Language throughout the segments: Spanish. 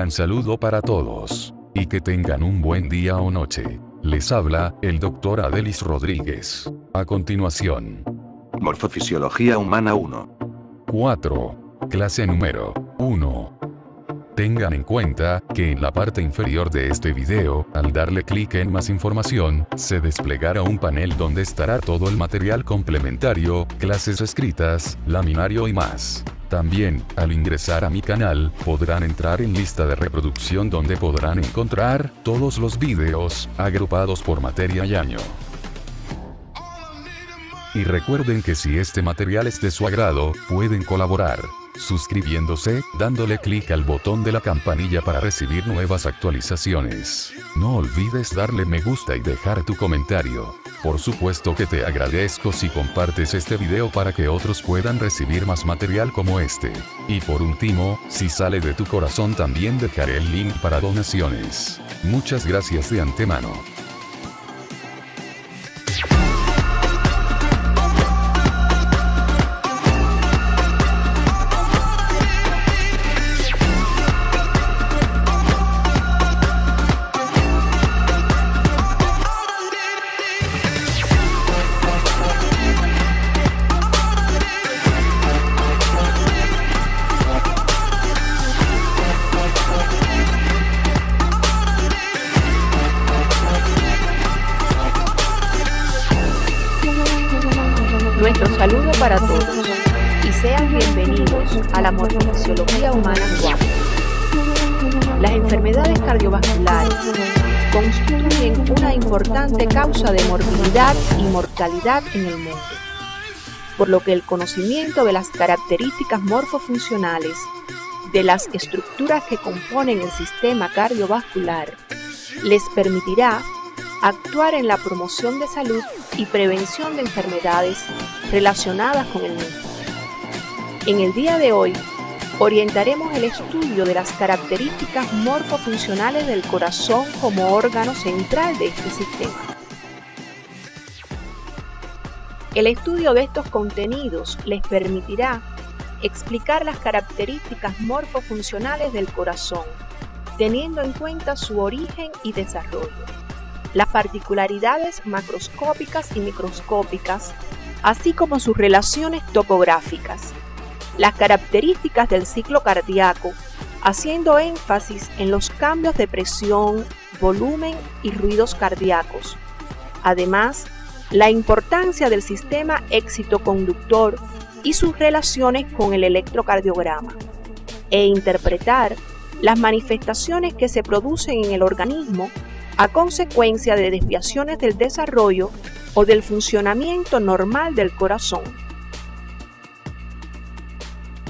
gran saludo para todos. Y que tengan un buen día o noche. Les habla, el Dr. Adelis Rodríguez. A continuación. Morfofisiología humana 1. 4. Clase número 1. Tengan en cuenta, que en la parte inferior de este video, al darle clic en más información, se desplegará un panel donde estará todo el material complementario, clases escritas, laminario y más. También, al ingresar a mi canal, podrán entrar en lista de reproducción donde podrán encontrar todos los videos, agrupados por materia y año. Y recuerden que si este material es de su agrado, pueden colaborar suscribiéndose, dándole clic al botón de la campanilla para recibir nuevas actualizaciones. No olvides darle me gusta y dejar tu comentario. Por supuesto que te agradezco si compartes este video para que otros puedan recibir más material como este. Y por último, si sale de tu corazón también dejaré el link para donaciones. Muchas gracias de antemano. Nuestro saludo para todos y sean bienvenidos a la Morfofisiología humana 4. Las enfermedades cardiovasculares constituyen una importante causa de morbilidad y mortalidad en el mundo, por lo que el conocimiento de las características morfofuncionales de las estructuras que componen el sistema cardiovascular les permitirá actuar en la promoción de salud y prevención de enfermedades relacionadas con el mismo. En el día de hoy, orientaremos el estudio de las características morfofuncionales del corazón como órgano central de este sistema. El estudio de estos contenidos les permitirá explicar las características morfofuncionales del corazón, teniendo en cuenta su origen y desarrollo, las particularidades macroscópicas y microscópicas, así como sus relaciones topográficas, las características del ciclo cardíaco, haciendo énfasis en los cambios de presión, volumen y ruidos cardíacos. Además, la importancia del sistema excitoconductor y sus relaciones con el electrocardiograma, e interpretar las manifestaciones que se producen en el organismo a consecuencia de desviaciones del desarrollo o del funcionamiento normal del corazón.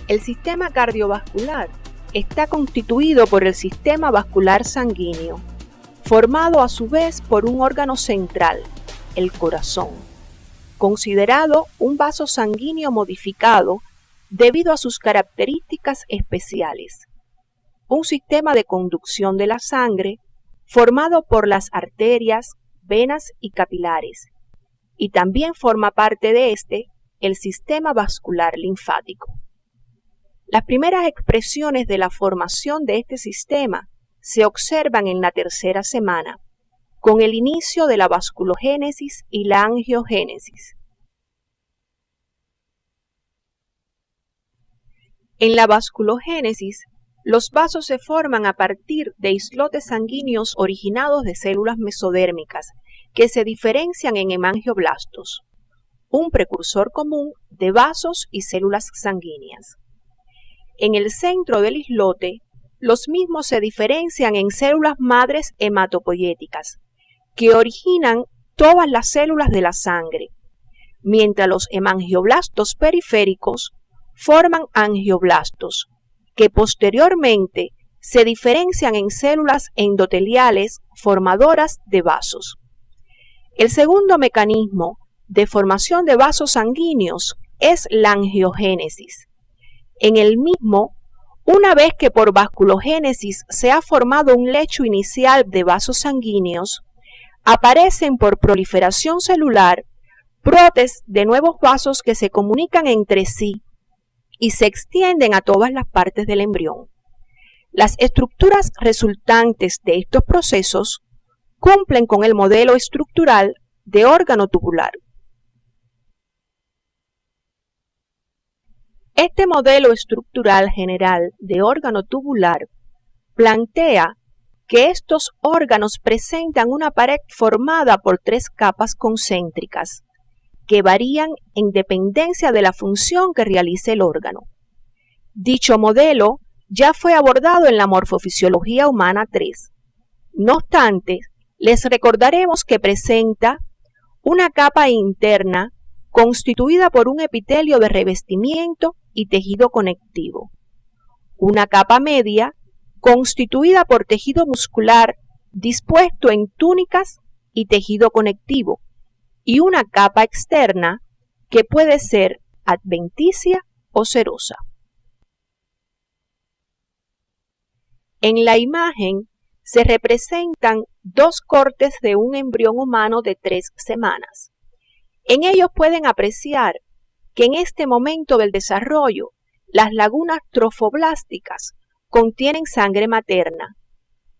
El sistema cardiovascular está constituido por el sistema vascular sanguíneo, formado a su vez por un órgano central, el corazón, considerado un vaso sanguíneo modificado debido a sus características especiales, un sistema de conducción de la sangre formado por las arterias, venas y capilares, y también forma parte de este el sistema vascular linfático. Las primeras expresiones de la formación de este sistema se observan en la tercera semana, con el inicio de la vasculogénesis y la angiogénesis. En la vasculogénesis, los vasos se forman a partir de islotes sanguíneos originados de células mesodérmicas que se diferencian en hemangioblastos, un precursor común de vasos y células sanguíneas. En el centro del islote, los mismos se diferencian en células madres hematopoyéticas, que originan todas las células de la sangre, mientras los hemangioblastos periféricos forman angioblastos, que posteriormente se diferencian en células endoteliales formadoras de vasos. El segundo mecanismo de formación de vasos sanguíneos es la angiogénesis. En el mismo, una vez que por vasculogénesis se ha formado un lecho inicial de vasos sanguíneos, aparecen por proliferación celular brotes de nuevos vasos que se comunican entre sí y se extienden a todas las partes del embrión. Las estructuras resultantes de estos procesos cumplen con el modelo estructural de órgano tubular. Este modelo estructural general de órgano tubular plantea que estos órganos presentan una pared formada por 3 capas concéntricas que varían en dependencia de la función que realice el órgano. Dicho modelo ya fue abordado en la Morfofisiología Humana 3. No obstante, les recordaremos que presenta una capa interna constituida por un epitelio de revestimiento y tejido conectivo, una capa media constituida por tejido muscular dispuesto en túnicas y tejido conectivo, y una capa externa que puede ser adventicia o serosa. En la imagen se representan 2 cortes de un embrión humano de 3 semanas. En ellos pueden apreciar que en este momento del desarrollo, las lagunas trofoblásticas contienen sangre materna,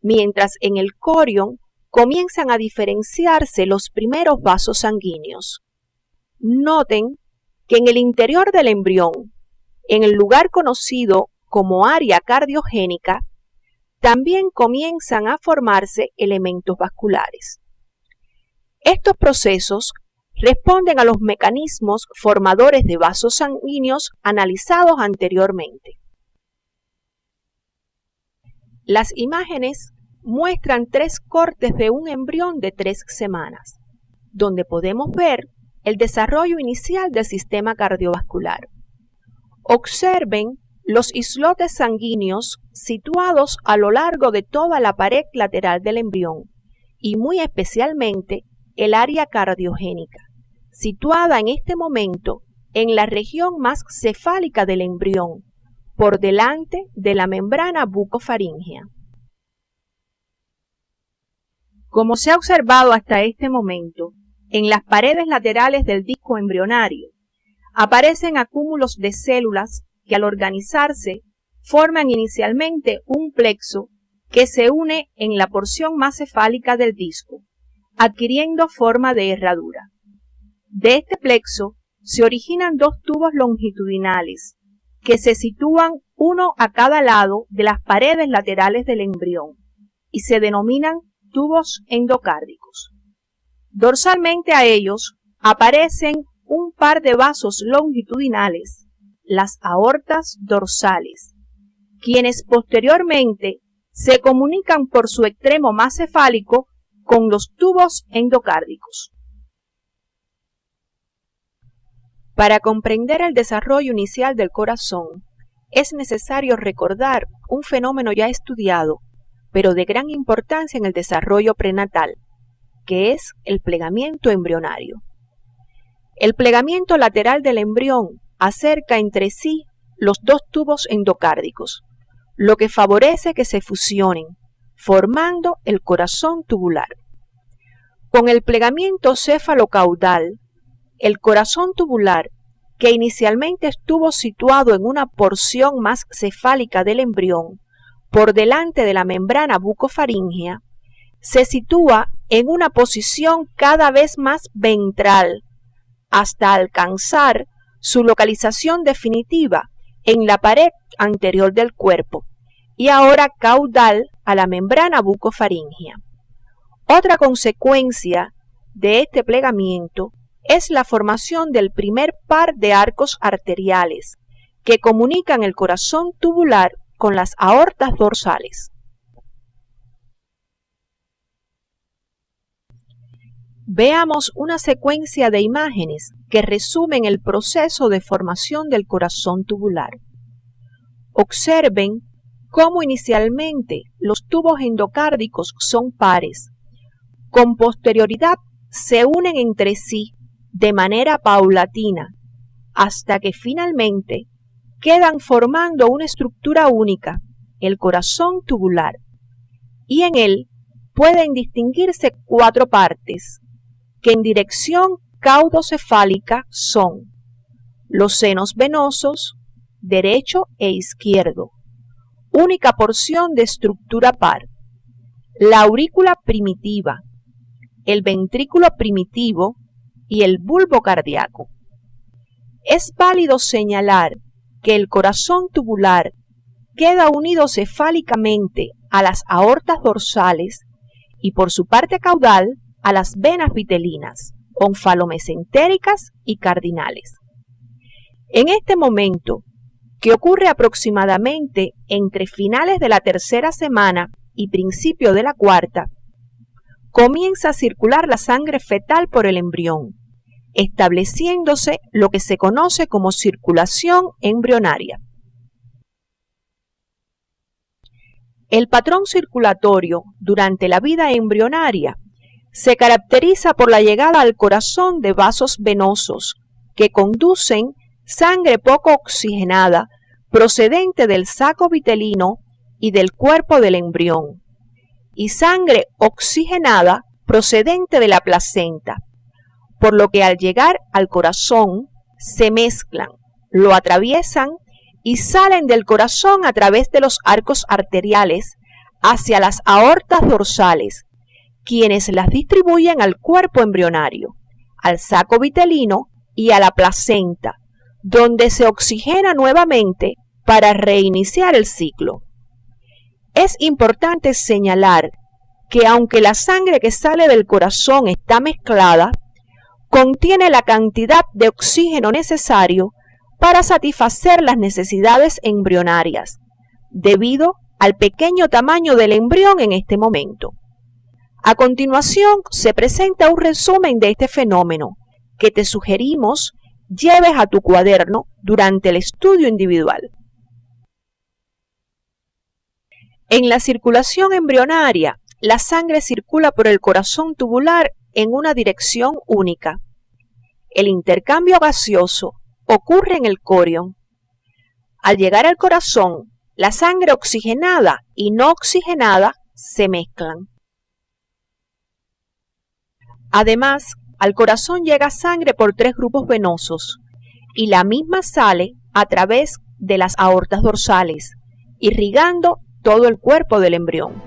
mientras en el corion comienzan a diferenciarse los primeros vasos sanguíneos. Noten que en el interior del embrión, en el lugar conocido como área cardiogénica, también comienzan a formarse elementos vasculares. Estos procesos responden a los mecanismos formadores de vasos sanguíneos analizados anteriormente. Las imágenes muestran 3 cortes de un embrión de 3 semanas, donde podemos ver el desarrollo inicial del sistema cardiovascular. Observen los islotes sanguíneos situados a lo largo de toda la pared lateral del embrión y muy especialmente el área cardiogénica, situada en este momento en la región más cefálica del embrión, por delante de la membrana bucofaríngea. Como se ha observado hasta este momento, en las paredes laterales del disco embrionario aparecen acúmulos de células que al organizarse forman inicialmente un plexo que se une en la porción más cefálica del disco, adquiriendo forma de herradura. De este plexo se originan 2 tubos longitudinales que se sitúan uno a cada lado de las paredes laterales del embrión y se denominan tubos endocárdicos. Dorsalmente a ellos aparecen un par de vasos longitudinales, las aortas dorsales, quienes posteriormente se comunican por su extremo más cefálico con los tubos endocárdicos. Para comprender el desarrollo inicial del corazón, es necesario recordar un fenómeno ya estudiado, pero de gran importancia en el desarrollo prenatal, que es el plegamiento embrionario. El plegamiento lateral del embrión acerca entre sí los 2 tubos endocárdicos, lo que favorece que se fusionen, formando el corazón tubular. Con el plegamiento cefalocaudal, el corazón tubular, que inicialmente estuvo situado en una porción más cefálica del embrión, por delante de la membrana bucofaríngea, se sitúa en una posición cada vez más ventral, hasta alcanzar su localización definitiva en la pared anterior del cuerpo, y ahora caudal a la membrana bucofaríngea. Otra consecuencia de este plegamiento es la formación del primer par de arcos arteriales que comunican el corazón tubular con las aortas dorsales. Veamos una secuencia de imágenes que resumen el proceso de formación del corazón tubular. Observen cómo inicialmente los tubos endocárdicos son pares. Con posterioridad se unen entre sí de manera paulatina, hasta que finalmente quedan formando una estructura única, el corazón tubular, y en él pueden distinguirse 4 partes, que en dirección caudocefálica son los senos venosos, derecho e izquierdo, única porción de estructura par, la aurícula primitiva, el ventrículo primitivo y el bulbo cardíaco. Es válido señalar que el corazón tubular queda unido cefálicamente a las aortas dorsales y por su parte caudal a las venas vitelinas, onfalomesentéricas y cardinales. En este momento, que ocurre aproximadamente entre finales de la tercera semana y principio de la cuarta, comienza a circular la sangre fetal por el embrión, estableciéndose lo que se conoce como circulación embrionaria. El patrón circulatorio durante la vida embrionaria se caracteriza por la llegada al corazón de vasos venosos que conducen sangre poco oxigenada procedente del saco vitelino y del cuerpo del embrión, y sangre oxigenada procedente de la placenta, por lo que al llegar al corazón se mezclan, lo atraviesan y salen del corazón a través de los arcos arteriales hacia las aortas dorsales, quienes las distribuyen al cuerpo embrionario, al saco vitelino y a la placenta, donde se oxigena nuevamente para reiniciar el ciclo. Es importante señalar que aunque la sangre que sale del corazón está mezclada, contiene la cantidad de oxígeno necesario para satisfacer las necesidades embrionarias, debido al pequeño tamaño del embrión en este momento. A continuación se presenta un resumen de este fenómeno que te sugerimos lleves a tu cuaderno durante el estudio individual. En la circulación embrionaria, la sangre circula por el corazón tubular en una dirección única. El intercambio gaseoso ocurre en el corion. Al llegar al corazón, la sangre oxigenada y no oxigenada se mezclan. Además, al corazón llega sangre por 3 grupos venosos y la misma sale a través de las aortas dorsales, irrigando todo el cuerpo del embrión.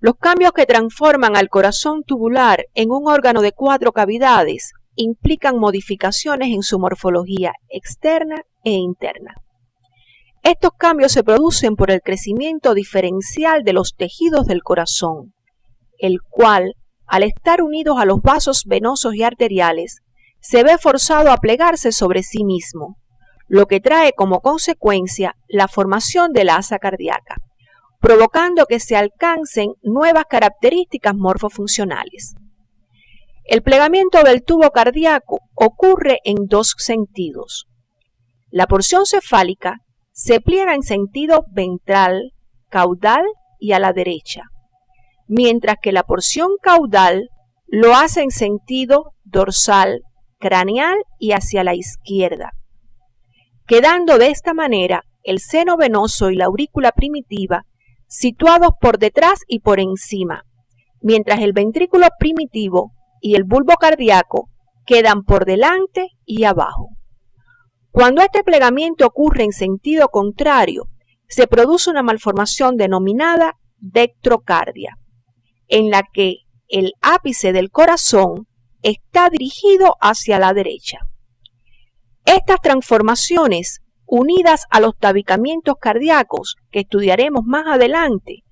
Los cambios que transforman al corazón tubular en un órgano de 4 cavidades implican modificaciones en su morfología externa e interna. Estos cambios se producen por el crecimiento diferencial de los tejidos del corazón, el cual, al estar unidos a los vasos venosos y arteriales, se ve forzado a plegarse sobre sí mismo, lo que trae como consecuencia la formación de la asa cardíaca, provocando que se alcancen nuevas características morfofuncionales. El plegamiento del tubo cardíaco ocurre en 2 sentidos. La porción cefálica se pliega en sentido ventral, caudal y a la derecha, mientras que la porción caudal lo hace en sentido dorsal, craneal y hacia la izquierda, quedando de esta manera el seno venoso y la aurícula primitiva situados por detrás y por encima, mientras el ventrículo primitivo y el bulbo cardíaco quedan por delante y abajo. Cuando este plegamiento ocurre en sentido contrario, se produce una malformación denominada dextrocardia, en la que el ápice del corazón está dirigido hacia la derecha. Estas transformaciones, unidas a los tabicamientos cardíacos que estudiaremos más adelante,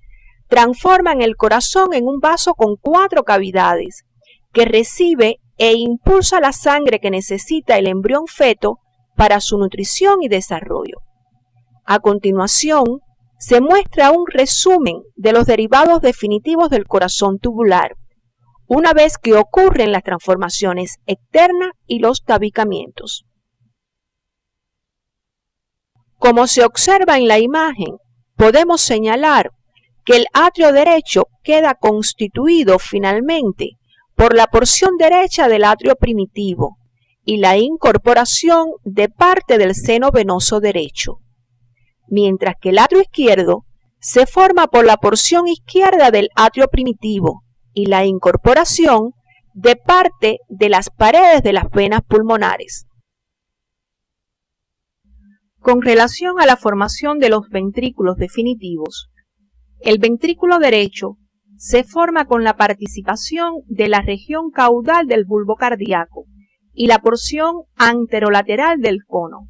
transforman el corazón en un vaso con 4 cavidades que recibe e impulsa la sangre que necesita el embrión feto para su nutrición y desarrollo. A continuación, se muestra un resumen de los derivados definitivos del corazón tubular, una vez que ocurren las transformaciones externas y los tabicamientos. Como se observa en la imagen, podemos señalar que el atrio derecho queda constituido finalmente por la porción derecha del atrio primitivo y la incorporación de parte del seno venoso derecho, mientras que el atrio izquierdo se forma por la porción izquierda del atrio primitivo y la incorporación de parte de las paredes de las venas pulmonares. Con relación a la formación de los ventrículos definitivos, el ventrículo derecho se forma con la participación de la región caudal del bulbo cardíaco y la porción anterolateral del cono,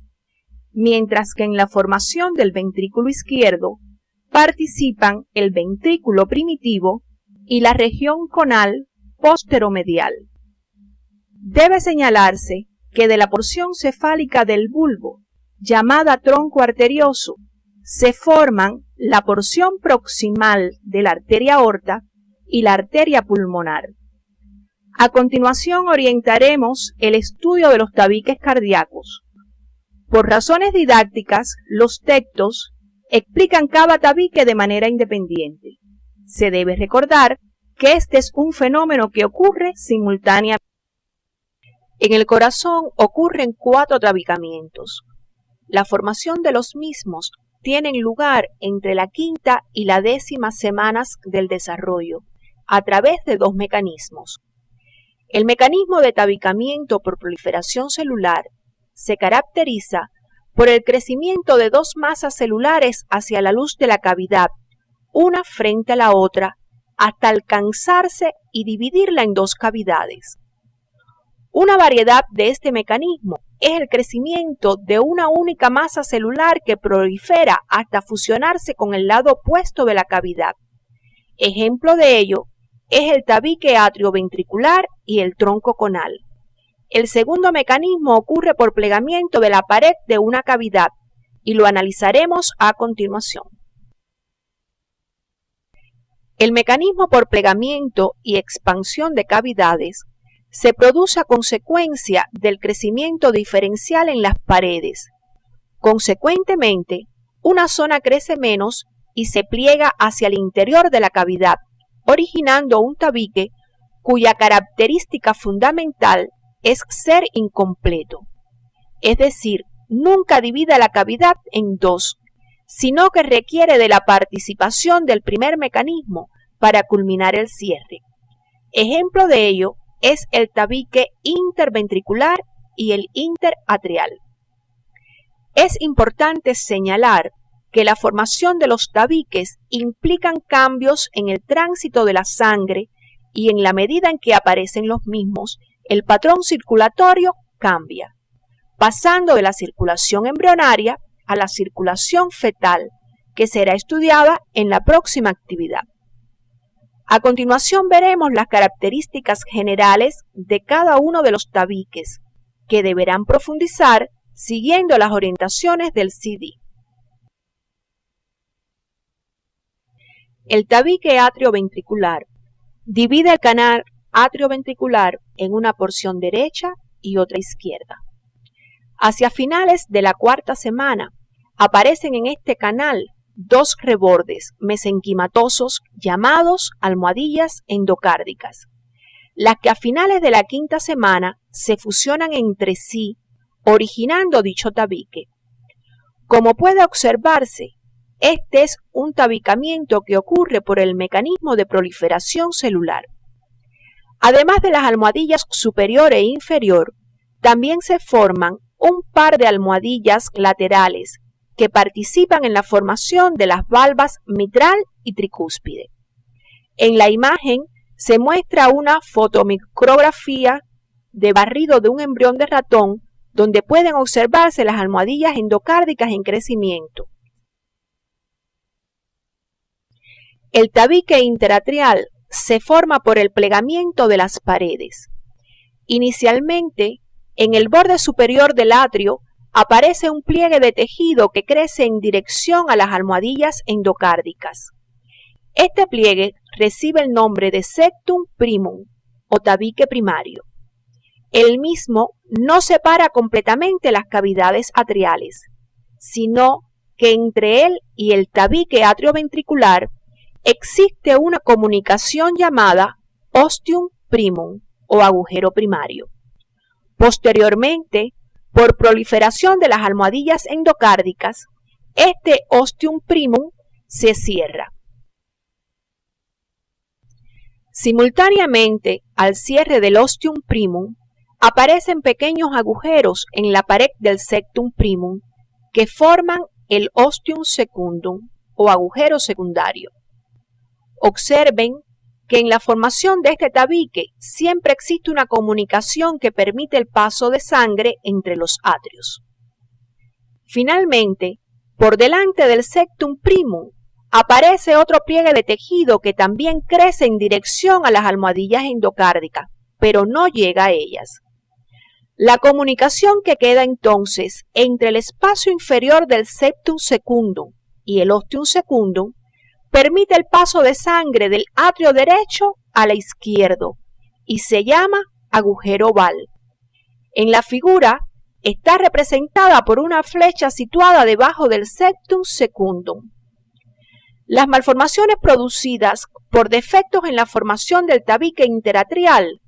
mientras que en la formación del ventrículo izquierdo participan el ventrículo primitivo y la región conal posteromedial. Debe señalarse que de la porción cefálica del bulbo, llamada tronco arterioso, se forman la porción proximal de la arteria aorta y la arteria pulmonar. A continuación orientaremos el estudio de los tabiques cardíacos. Por razones didácticas, los textos explican cada tabique de manera independiente. Se debe recordar que este es un fenómeno que ocurre simultáneamente. En el corazón ocurren 4 tabicamientos. La formación de los mismos tienen lugar entre la 5ª y la 10ª semanas del desarrollo, a través de 2 mecanismos. El mecanismo de tabicamiento por proliferación celular se caracteriza por el crecimiento de 2 masas celulares hacia la luz de la cavidad, una frente a la otra, hasta alcanzarse y dividirla en 2 cavidades. Una variedad de este mecanismo es el crecimiento de una única masa celular que prolifera hasta fusionarse con el lado opuesto de la cavidad. Ejemplo de ello es el tabique atrioventricular y el tronco conal. El segundo mecanismo ocurre por plegamiento de la pared de una cavidad y lo analizaremos a continuación. El mecanismo por plegamiento y expansión de cavidades se produce a consecuencia del crecimiento diferencial en las paredes. Consecuentemente, una zona crece menos y se pliega hacia el interior de la cavidad, originando un tabique cuya característica fundamental es ser incompleto. Es decir, nunca divide la cavidad en 2, sino que requiere de la participación del primer mecanismo para culminar el cierre. Ejemplo de ello es el tabique interventricular y el interatrial. Es importante señalar que la formación de los tabiques implican cambios en el tránsito de la sangre y en la medida en que aparecen los mismos, el patrón circulatorio cambia, pasando de la circulación embrionaria a la circulación fetal, que será estudiada en la próxima actividad. A continuación veremos las características generales de cada uno de los tabiques, que deberán profundizar siguiendo las orientaciones del CD. El tabique atrioventricular divide el canal atrioventricular en una porción derecha y otra izquierda. Hacia finales de la 4ª semana aparecen en este canal 2 rebordes mesenquimatosos llamados almohadillas endocárdicas, las que a finales de la 5ª semana se fusionan entre sí, originando dicho tabique. Como puede observarse, este es un tabicamiento que ocurre por el mecanismo de proliferación celular. Además de las almohadillas superior e inferior, también se forman un par de almohadillas laterales que participan en la formación de las valvas mitral y tricúspide. En la imagen se muestra una fotomicrografía de barrido de un embrión de ratón donde pueden observarse las almohadillas endocárdicas en crecimiento. El tabique interatrial se forma por el plegamiento de las paredes. Inicialmente, en el borde superior del atrio aparece un pliegue de tejido que crece en dirección a las almohadillas endocárdicas. Este pliegue recibe el nombre de septum primum o tabique primario. El mismo no separa completamente las cavidades atriales, sino que entre él y el tabique atrioventricular existe una comunicación llamada ostium primum o agujero primario. Posteriormente, por proliferación de las almohadillas endocárdicas, este ostium primum se cierra. Simultáneamente al cierre del ostium primum, aparecen pequeños agujeros en la pared del septum primum que forman el ostium secundum o agujero secundario. Observen que en la formación de este tabique siempre existe una comunicación que permite el paso de sangre entre los atrios. Finalmente, por delante del septum primum aparece otro pliegue de tejido que también crece en dirección a las almohadillas endocárdicas, pero no llega a ellas. La comunicación que queda entonces entre el espacio inferior del septum secundum y el ostium secundum permite el paso de sangre del atrio derecho al izquierdo y se llama agujero oval. En la figura está representada por una flecha situada debajo del septum secundum. Las malformaciones producidas por defectos en la formación del tabique interatrial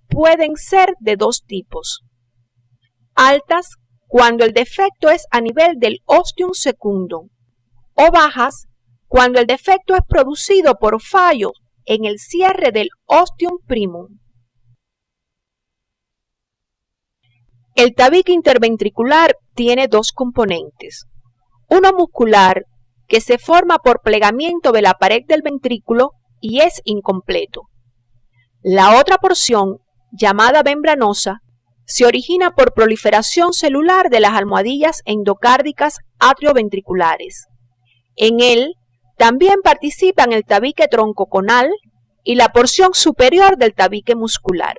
pueden ser de dos tipos. Altas, cuando el defecto es a nivel del ostium secundum, o bajas, cuando el defecto es producido por fallos en el cierre del ostium primum. El tabique interventricular tiene dos componentes, uno muscular, que se forma por plegamiento de la pared del ventrículo y es incompleto. La otra porción, llamada membranosa, se origina por proliferación celular de las almohadillas endocárdicas atrioventriculares. En él también participan el tabique troncoconal y la porción superior del tabique muscular.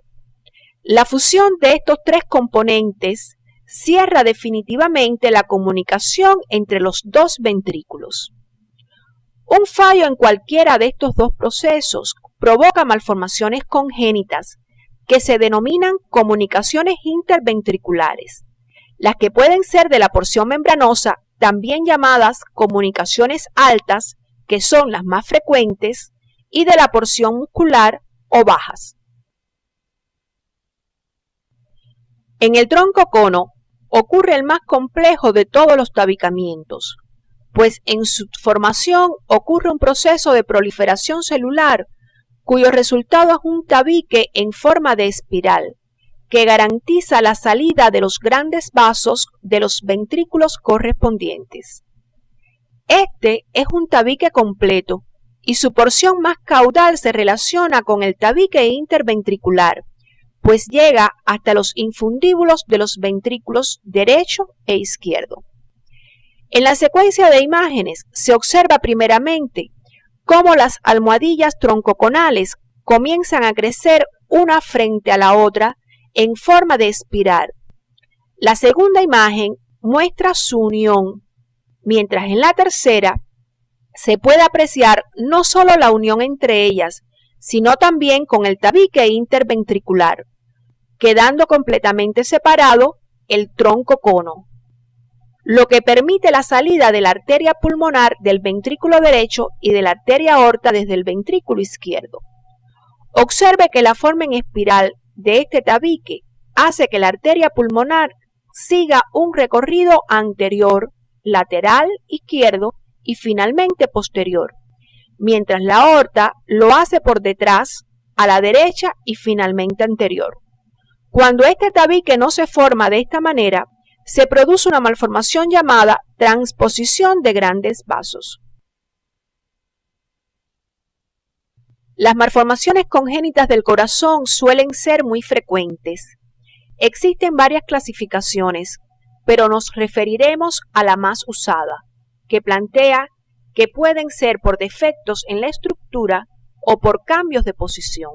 La fusión de estos tres componentes cierra definitivamente la comunicación entre los dos ventrículos. Un fallo en cualquiera de estos dos procesos provoca malformaciones congénitas que se denominan comunicaciones interventriculares, las que pueden ser de la porción membranosa, también llamadas comunicaciones altas, que son las más frecuentes, y de la porción muscular o bajas. En el troncocono ocurre el más complejo de todos los tabicamientos, pues en su formación ocurre un proceso de proliferación celular cuyo resultado es un tabique en forma de espiral, que garantiza la salida de los grandes vasos de los ventrículos correspondientes. Este es un tabique completo y su porción más caudal se relaciona con el tabique interventricular, pues llega hasta los infundíbulos de los ventrículos derecho e izquierdo. En la secuencia de imágenes se observa primeramente cómo las almohadillas troncoconales comienzan a crecer una frente a la otra en forma de espiral. La segunda imagen muestra su unión, mientras en la tercera se puede apreciar no solo la unión entre ellas, sino también con el tabique interventricular, quedando completamente separado el troncocono, lo que permite la salida de la arteria pulmonar del ventrículo derecho y de la arteria aorta desde el ventrículo izquierdo. Observe que la forma en espiral de este tabique hace que la arteria pulmonar siga un recorrido anterior, lateral, izquierdo y finalmente posterior, mientras la aorta lo hace por detrás, a la derecha y finalmente anterior. Cuando este tabique no se forma de esta manera, se produce una malformación llamada transposición de grandes vasos. Las malformaciones congénitas del corazón suelen ser muy frecuentes. Existen varias clasificaciones, pero nos referiremos a la más usada, que plantea que pueden ser por defectos en la estructura o por cambios de posición.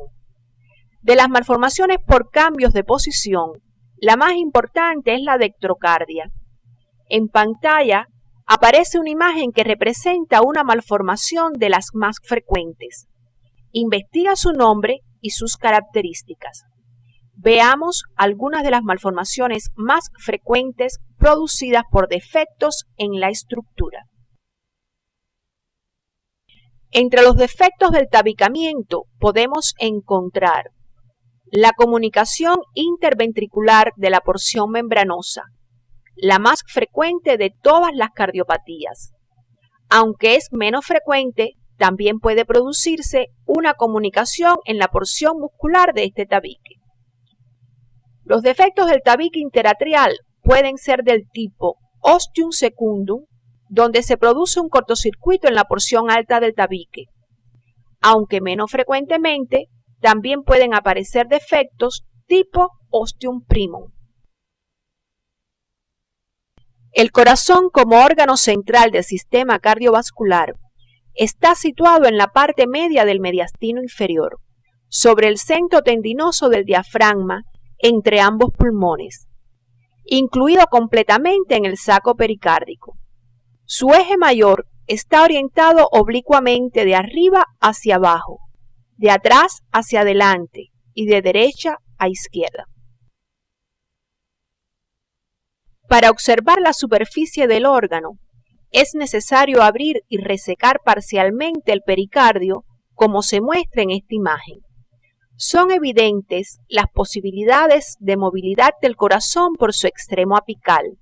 De las malformaciones por cambios de posición, la más importante es la dextrocardia. En pantalla aparece una imagen que representa una malformación de las más frecuentes. Investiga su nombre y sus características. Veamos algunas de las malformaciones más frecuentes producidas por defectos en la estructura. Entre los defectos del tabicamiento podemos encontrar la comunicación interventricular de la porción membranosa, la más frecuente de todas las cardiopatías. Aunque es menos frecuente, también puede producirse una comunicación en la porción muscular de este tabique. Los defectos del tabique interatrial pueden ser del tipo ostium secundum, donde se produce un cortocircuito en la porción alta del tabique, aunque menos frecuentemente también pueden aparecer defectos tipo ostium primum. El corazón como órgano central del sistema cardiovascular está situado en la parte media del mediastino inferior, sobre el centro tendinoso del diafragma entre ambos pulmones, incluido completamente en el saco pericárdico. Su eje mayor está orientado oblicuamente de arriba hacia abajo, de atrás hacia adelante y de derecha a izquierda. Para observar la superficie del órgano, es necesario abrir y resecar parcialmente el pericardio, como se muestra en esta imagen. Son evidentes las posibilidades de movilidad del corazón por su extremo apical,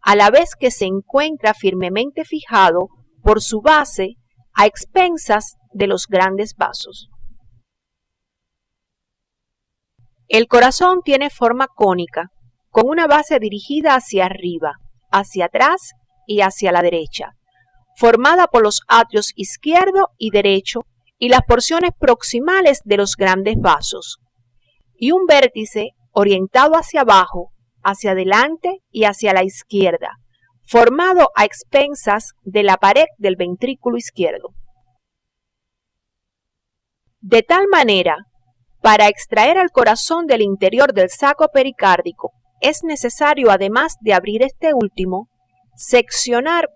a la vez que se encuentra firmemente fijado por su base a expensas de los grandes vasos. El corazón tiene forma cónica, con una base dirigida hacia arriba, hacia atrás y hacia la derecha, formada por los atrios izquierdo y derecho y las porciones proximales de los grandes vasos, y un vértice orientado hacia abajo, hacia adelante y hacia la izquierda, formado a expensas de la pared del ventrículo izquierdo. De tal manera, para extraer al corazón del interior del saco pericárdico, es necesario, además de abrir este último, seccionar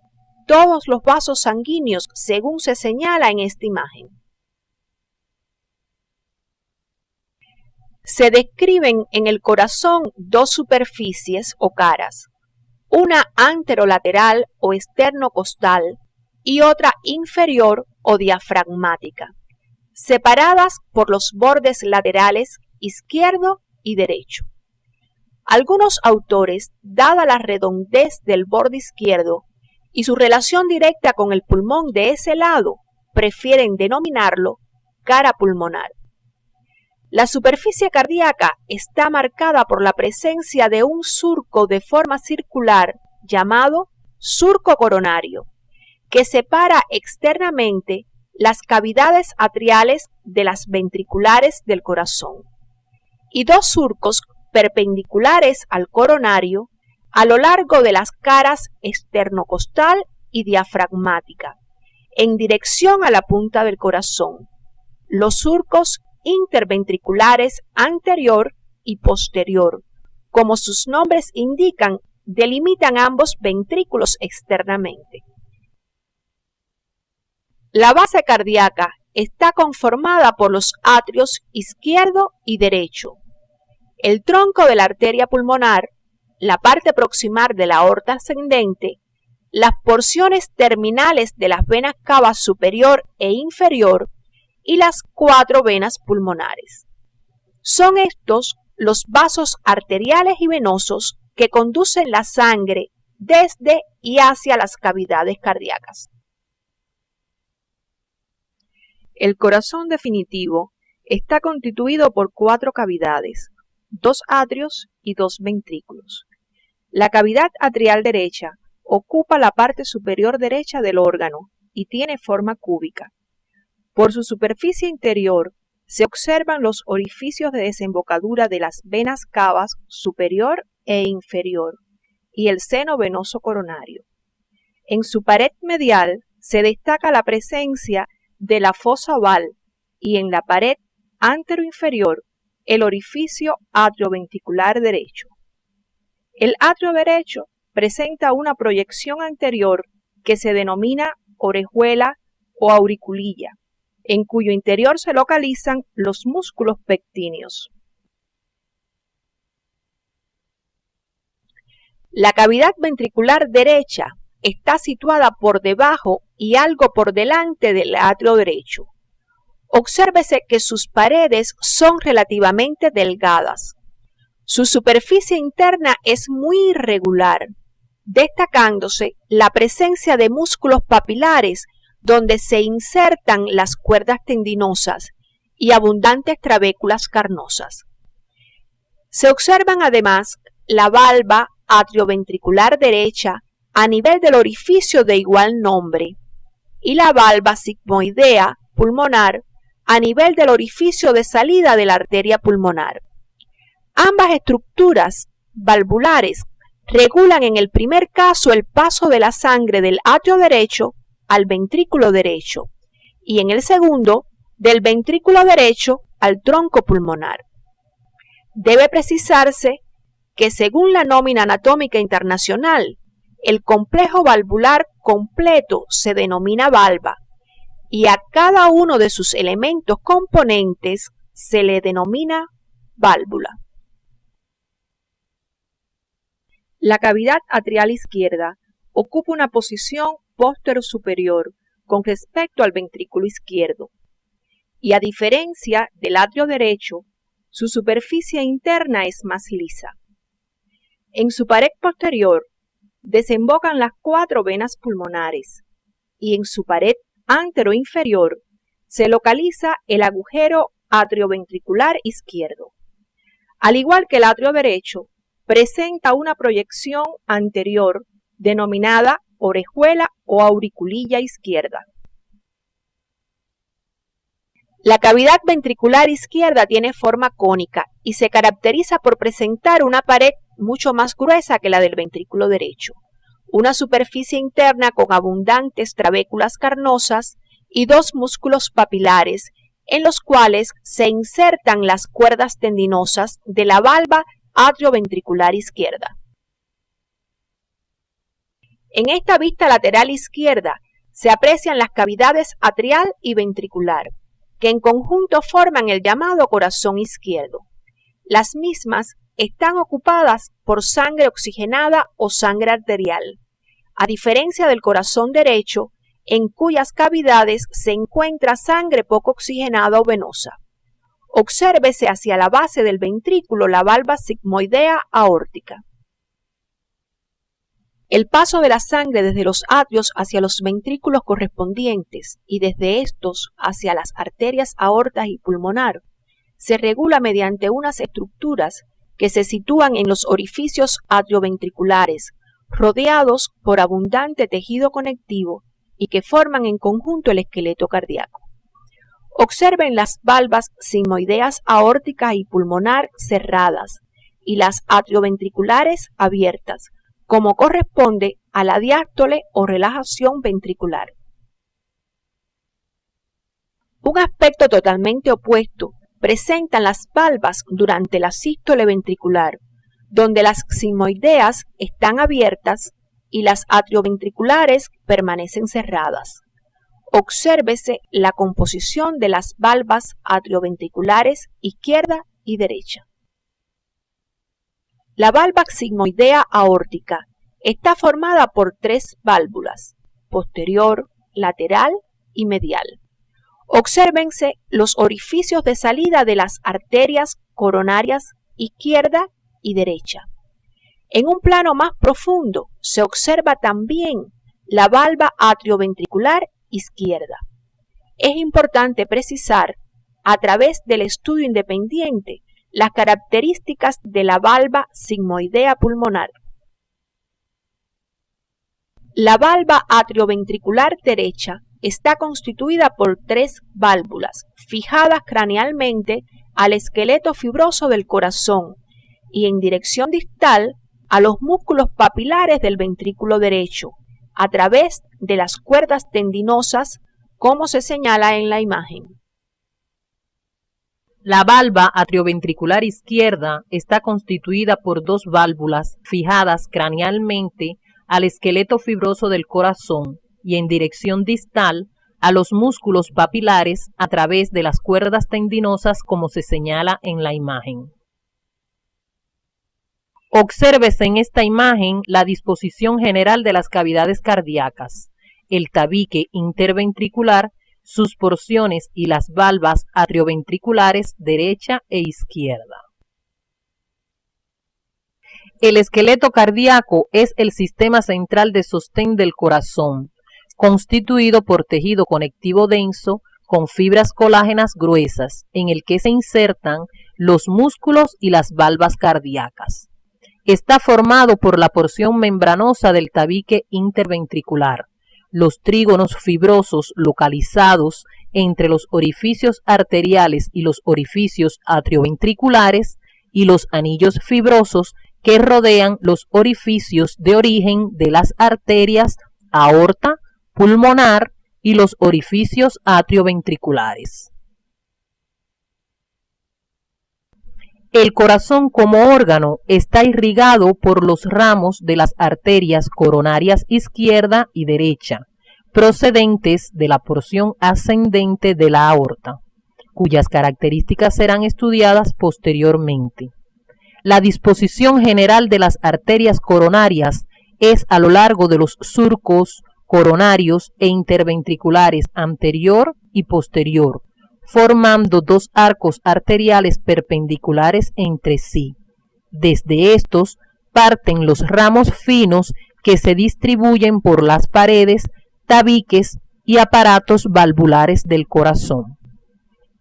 todos los vasos sanguíneos según se señala en esta imagen. Se describen en el corazón dos superficies o caras, una anterolateral o externocostal y otra inferior o diafragmática, separadas por los bordes laterales izquierdo y derecho. Algunos autores, dada la redondez del borde izquierdo y su relación directa con el pulmón de ese lado, prefieren denominarlo cara pulmonar. La superficie cardíaca está marcada por la presencia de un surco de forma circular llamado surco coronario, que separa externamente las cavidades atriales de las ventriculares del corazón, y dos surcos perpendiculares al coronario a lo largo de las caras esternocostal y diafragmática, en dirección a la punta del corazón. Los surcos interventriculares anterior y posterior, como sus nombres indican, delimitan ambos ventrículos externamente. La base cardíaca está conformada por los atrios izquierdo y derecho, el tronco de la arteria pulmonar, la parte proximal de la aorta ascendente, las porciones terminales de las venas cava superior e inferior y las 4 venas pulmonares. Son estos los vasos arteriales y venosos que conducen la sangre desde y hacia las cavidades cardíacas. El corazón definitivo está constituido por 4 cavidades, 2 atrios y 2 ventrículos. La cavidad atrial derecha ocupa la parte superior derecha del órgano y tiene forma cúbica. Por su superficie interior se observan los orificios de desembocadura de las venas cavas superior e inferior y el seno venoso coronario. En su pared medial se destaca la presencia de la fosa oval y en la pared anteroinferior el orificio atrioventricular derecho. El atrio derecho presenta una proyección anterior que se denomina orejuela o auriculilla, en cuyo interior se localizan los músculos pectíneos. La cavidad ventricular derecha está situada por debajo y algo por delante del atrio derecho. Obsérvese que sus paredes son relativamente delgadas. Su superficie interna es muy irregular, destacándose la presencia de músculos papilares donde se insertan las cuerdas tendinosas y abundantes trabéculas carnosas. Se observan además la valva atrioventricular derecha a nivel del orificio de igual nombre y la valva sigmoidea pulmonar a nivel del orificio de salida de la arteria pulmonar. Ambas estructuras valvulares regulan en el primer caso el paso de la sangre del atrio derecho al ventrículo derecho y en el segundo del ventrículo derecho al tronco pulmonar. Debe precisarse que según la nómina anatómica internacional, el complejo valvular completo se denomina valva y a cada uno de sus elementos componentes se le denomina válvula. La cavidad atrial izquierda ocupa una posición póstero-superior con respecto al ventrículo izquierdo y a diferencia del atrio derecho, su superficie interna es más lisa. En su pared posterior desembocan las 4 venas pulmonares y en su pared anteroinferior se localiza el agujero atrioventricular izquierdo. Al igual que el atrio derecho, presenta una proyección anterior denominada orejuela o auriculilla izquierda. La cavidad ventricular izquierda tiene forma cónica y se caracteriza por presentar una pared mucho más gruesa que la del ventrículo derecho, una superficie interna con abundantes trabéculas carnosas y 2 músculos papilares en los cuales se insertan las cuerdas tendinosas de la valva atrioventricular izquierda. En esta vista lateral izquierda se aprecian las cavidades atrial y ventricular, que en conjunto forman el llamado corazón izquierdo. Las mismas están ocupadas por sangre oxigenada o sangre arterial, a diferencia del corazón derecho, en cuyas cavidades se encuentra sangre poco oxigenada o venosa. Obsérvese hacia la base del ventrículo la valva sigmoidea aórtica. El paso de la sangre desde los atrios hacia los ventrículos correspondientes y desde estos hacia las arterias aortas y pulmonar se regula mediante unas estructuras que se sitúan en los orificios atrioventriculares, rodeados por abundante tejido conectivo y que forman en conjunto el esqueleto cardíaco. Observen las valvas sigmoideas aórtica y pulmonar cerradas y las atrioventriculares abiertas, como corresponde a la diástole o relajación ventricular. Un aspecto totalmente opuesto presentan las valvas durante la sístole ventricular, donde las sigmoideas están abiertas y las atrioventriculares permanecen cerradas. Obsérvese la composición de las valvas atrioventriculares izquierda y derecha. La valva sigmoidea aórtica está formada por 3 válvulas, posterior, lateral y medial. Obsérvense los orificios de salida de las arterias coronarias izquierda y derecha. En un plano más profundo se observa también la valva atrioventricular izquierda. Es importante precisar, a través del estudio independiente, las características de la valva sigmoidea pulmonar. La valva atrioventricular derecha está constituida por 3 válvulas fijadas cranealmente al esqueleto fibroso del corazón y en dirección distal a los músculos papilares del ventrículo derecho, a través de las cuerdas tendinosas, como se señala en la imagen. La valva atrioventricular izquierda está constituida por 2 válvulas fijadas cranealmente al esqueleto fibroso del corazón y en dirección distal a los músculos papilares a través de las cuerdas tendinosas, como se señala en la imagen. Obsérvese en esta imagen la disposición general de las cavidades cardíacas, el tabique interventricular, sus porciones y las valvas atrioventriculares derecha e izquierda. El esqueleto cardíaco es el sistema central de sostén del corazón. constituido por tejido conectivo denso con fibras colágenas gruesas, en el que se insertan los músculos y las valvas cardíacas. Está formado por la porción membranosa del tabique interventricular, los trígonos fibrosos localizados entre los orificios arteriales y los orificios atrioventriculares y los anillos fibrosos que rodean los orificios de origen de las arterias aorta, pulmonar y los orificios atrioventriculares. El corazón como órgano está irrigado por los ramos de las arterias coronarias izquierda y derecha, procedentes de la porción ascendente de la aorta, cuyas características serán estudiadas posteriormente. La disposición general de las arterias coronarias es a lo largo de los surcos coronarios e interventriculares anterior y posterior, formando dos arcos arteriales perpendiculares entre sí. Desde estos parten los ramos finos que se distribuyen por las paredes, tabiques y aparatos valvulares del corazón.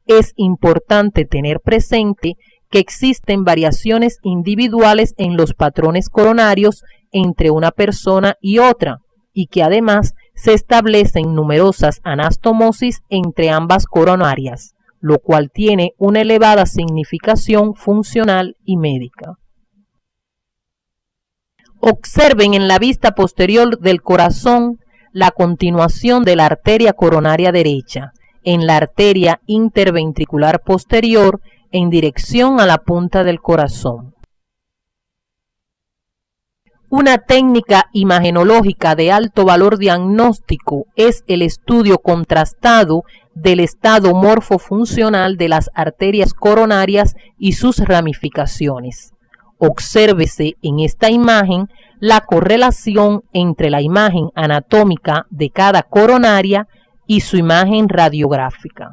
Es importante tener presente que existen variaciones individuales en los patrones coronarios entre una persona y otra, y que además se establecen numerosas anastomosis entre ambas coronarias, lo cual tiene una elevada significación funcional y médica. Observen en la vista posterior del corazón la continuación de la arteria coronaria derecha, en la arteria interventricular posterior en dirección a la punta del corazón. Una técnica imagenológica de alto valor diagnóstico es el estudio contrastado del estado morfofuncional de las arterias coronarias y sus ramificaciones. Obsérvese en esta imagen la correlación entre la imagen anatómica de cada coronaria y su imagen radiográfica.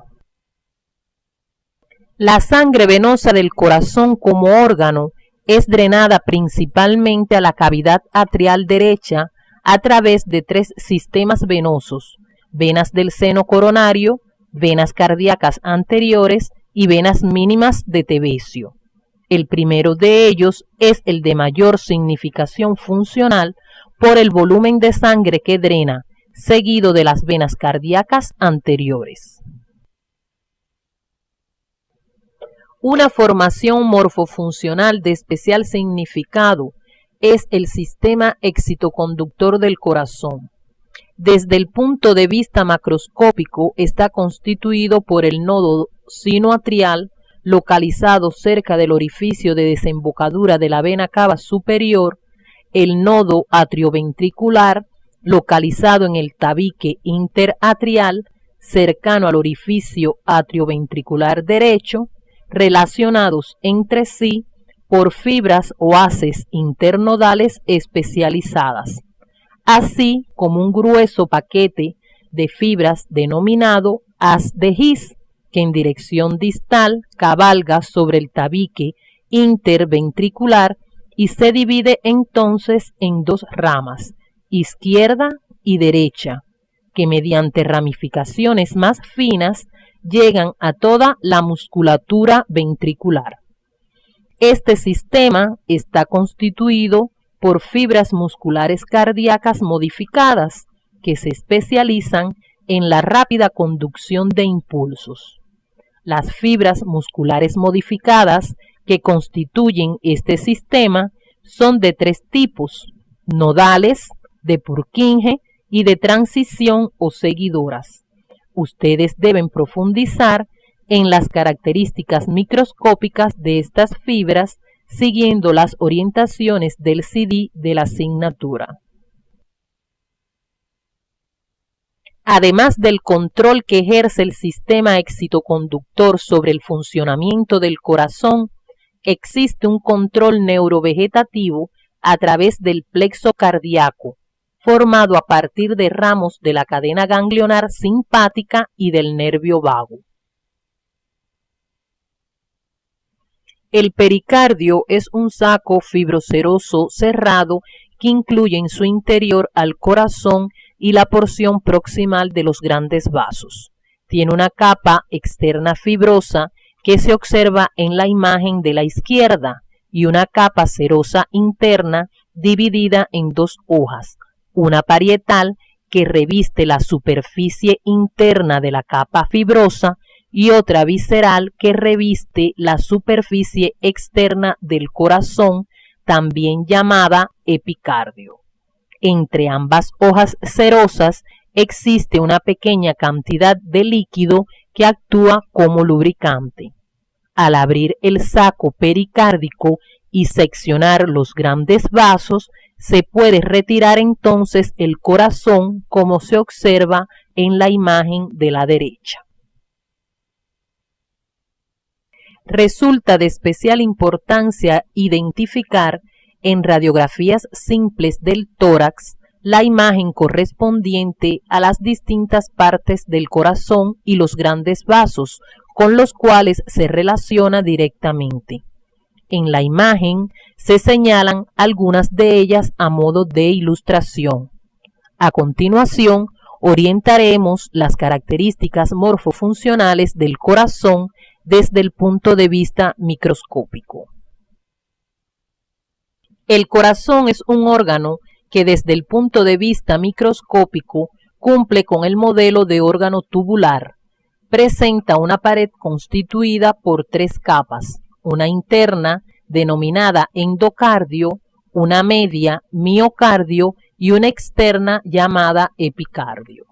La sangre venosa del corazón como órgano es drenada principalmente a la cavidad atrial derecha a través de tres sistemas venosos: venas del seno coronario, venas cardíacas anteriores y venas mínimas de Tebecio. El primero de ellos es el de mayor significación funcional por el volumen de sangre que drena, seguido de las venas cardíacas anteriores. Una formación morfofuncional de especial significado es el sistema excitoconductor del corazón. Desde el punto de vista macroscópico está constituido por el nodo sinoatrial, localizado cerca del orificio de desembocadura de la vena cava superior, el nodo atrioventricular, localizado en el tabique interatrial, cercano al orificio atrioventricular derecho, relacionados entre sí por fibras o haces internodales especializadas, así como un grueso paquete de fibras denominado haz de His, que en dirección distal cabalga sobre el tabique interventricular y se divide entonces en dos ramas, izquierda y derecha, que mediante ramificaciones más finas llegan a toda la musculatura ventricular. Este sistema está constituido por fibras musculares cardíacas modificadas que se especializan en la rápida conducción de impulsos. Las fibras musculares modificadas que constituyen este sistema son de tres tipos: nodales, de Purkinje y de transición o seguidoras. Ustedes deben profundizar en las características microscópicas de estas fibras siguiendo las orientaciones del CD de la asignatura. Además del control que ejerce el sistema excitoconductor sobre el funcionamiento del corazón, existe un control neurovegetativo a través del plexo cardíaco, formado a partir de ramos de la cadena ganglionar simpática y del nervio vago. El pericardio es un saco fibroceroso cerrado que incluye en su interior al corazón y la porción proximal de los grandes vasos. Tiene una capa externa fibrosa que se observa en la imagen de la izquierda y una capa serosa interna dividida en dos hojas, una parietal que reviste la superficie interna de la capa fibrosa y otra visceral que reviste la superficie externa del corazón, también llamada epicardio. Entre ambas hojas cerosas existe una pequeña cantidad de líquido que actúa como lubricante. Al abrir el saco pericárdico y seccionar los grandes vasos, se puede retirar entonces el corazón como se observa en la imagen de la derecha. Resulta de especial importancia identificar en radiografías simples del tórax la imagen correspondiente a las distintas partes del corazón y los grandes vasos con los cuales se relaciona directamente. En la imagen se señalan algunas de ellas a modo de ilustración. A continuación, orientaremos las características morfofuncionales del corazón desde el punto de vista microscópico. El corazón es un órgano que desde el punto de vista microscópico cumple con el modelo de órgano tubular. Presenta una pared constituida por tres capas, una interna denominada endocardio, una media miocardio y una externa llamada epicardio.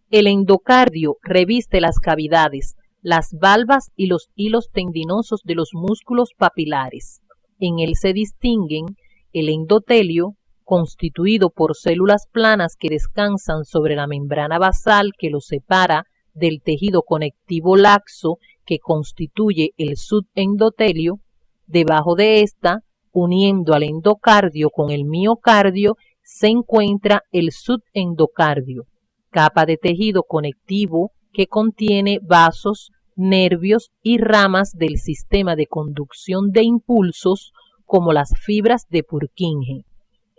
El endocardio reviste las cavidades, las valvas y los hilos tendinosos de los músculos papilares. En él se distinguen el endotelio, constituido por células planas que descansan sobre la membrana basal que lo separa del tejido conectivo laxo que constituye el subendotelio. Debajo de esta, uniendo al endocardio con el miocardio, se encuentra el subendocardio, capa de tejido conectivo que contiene vasos, nervios y ramas del sistema de conducción de impulsos como las fibras de Purkinje.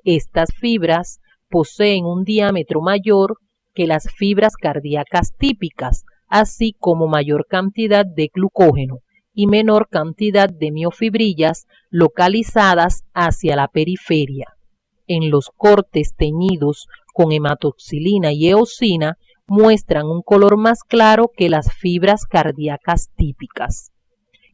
Estas fibras poseen un diámetro mayor que las fibras cardíacas típicas, así como mayor cantidad de glucógeno y menor cantidad de miofibrillas localizadas hacia la periferia. En los cortes teñidos con hematoxilina y eosina muestran un color más claro que las fibras cardíacas típicas.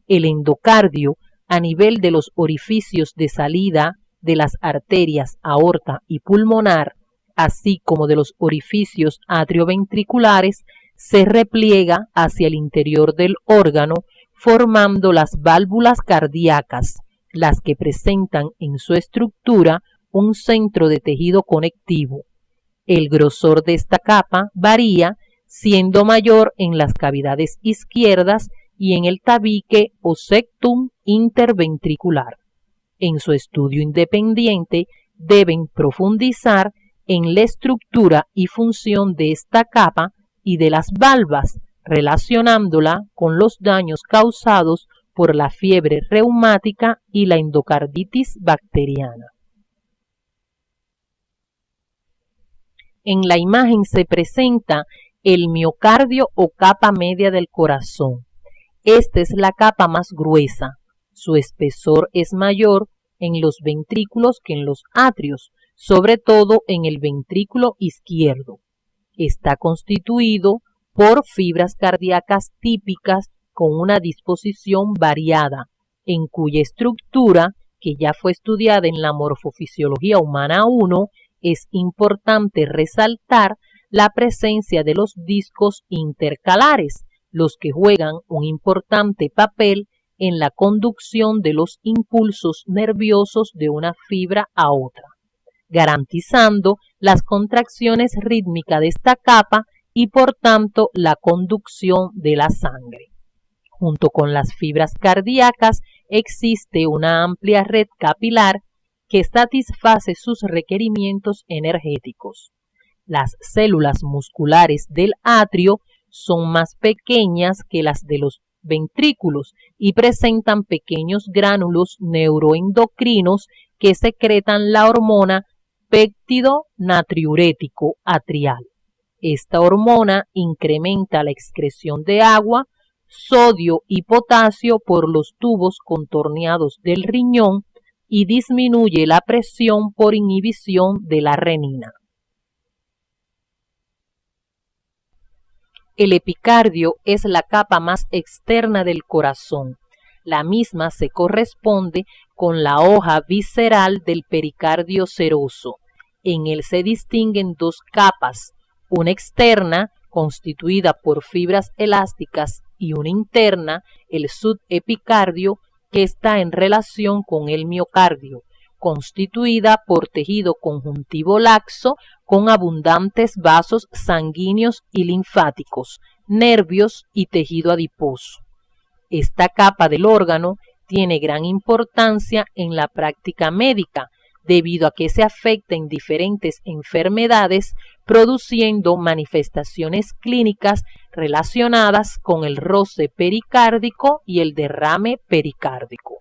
El endocardio, a nivel de los orificios de salida de las arterias aorta y pulmonar, así como de los orificios atrioventriculares, se repliega hacia el interior del órgano, formando las válvulas cardíacas, las que presentan en su estructura un centro de tejido conectivo. El grosor de esta capa varía, siendo mayor en las cavidades izquierdas y en el tabique o septum interventricular. En su estudio independiente deben profundizar en la estructura y función de esta capa y de las valvas, relacionándola con los daños causados por la fiebre reumática y la endocarditis bacteriana. En la imagen se presenta el miocardio o capa media del corazón. Esta es la capa más gruesa. Su espesor es mayor en los ventrículos que en los atrios, sobre todo en el ventrículo izquierdo. Está constituido por fibras cardíacas típicas con una disposición variada, en cuya estructura, que ya fue estudiada en la Morfofisiología Humana 1, es importante resaltar la presencia de los discos intercalares, los que juegan un importante papel en la conducción de los impulsos nerviosos de una fibra a otra, garantizando las contracciones rítmicas de esta capa y por tanto la conducción de la sangre. Junto con las fibras cardíacas existe una amplia red capilar que satisface sus requerimientos energéticos. Las células musculares del atrio son más pequeñas que las de los ventrículos y presentan pequeños gránulos neuroendocrinos que secretan la hormona péptido natriurético atrial. Esta hormona incrementa la excreción de agua, sodio y potasio por los tubos contorneados del riñón y disminuye la presión por inhibición de la renina. El epicardio es la capa más externa del corazón. La misma se corresponde con la hoja visceral del pericardio seroso. En él se distinguen dos capas, una externa, constituida por fibras elásticas, y una interna, el subepicardio, que está en relación con el miocardio, constituida por tejido conjuntivo laxo con abundantes vasos sanguíneos y linfáticos, nervios y tejido adiposo. Esta capa del órgano tiene gran importancia en la práctica médica, debido a que se afecta en diferentes enfermedades, produciendo manifestaciones clínicas relacionadas con el roce pericárdico y el derrame pericárdico.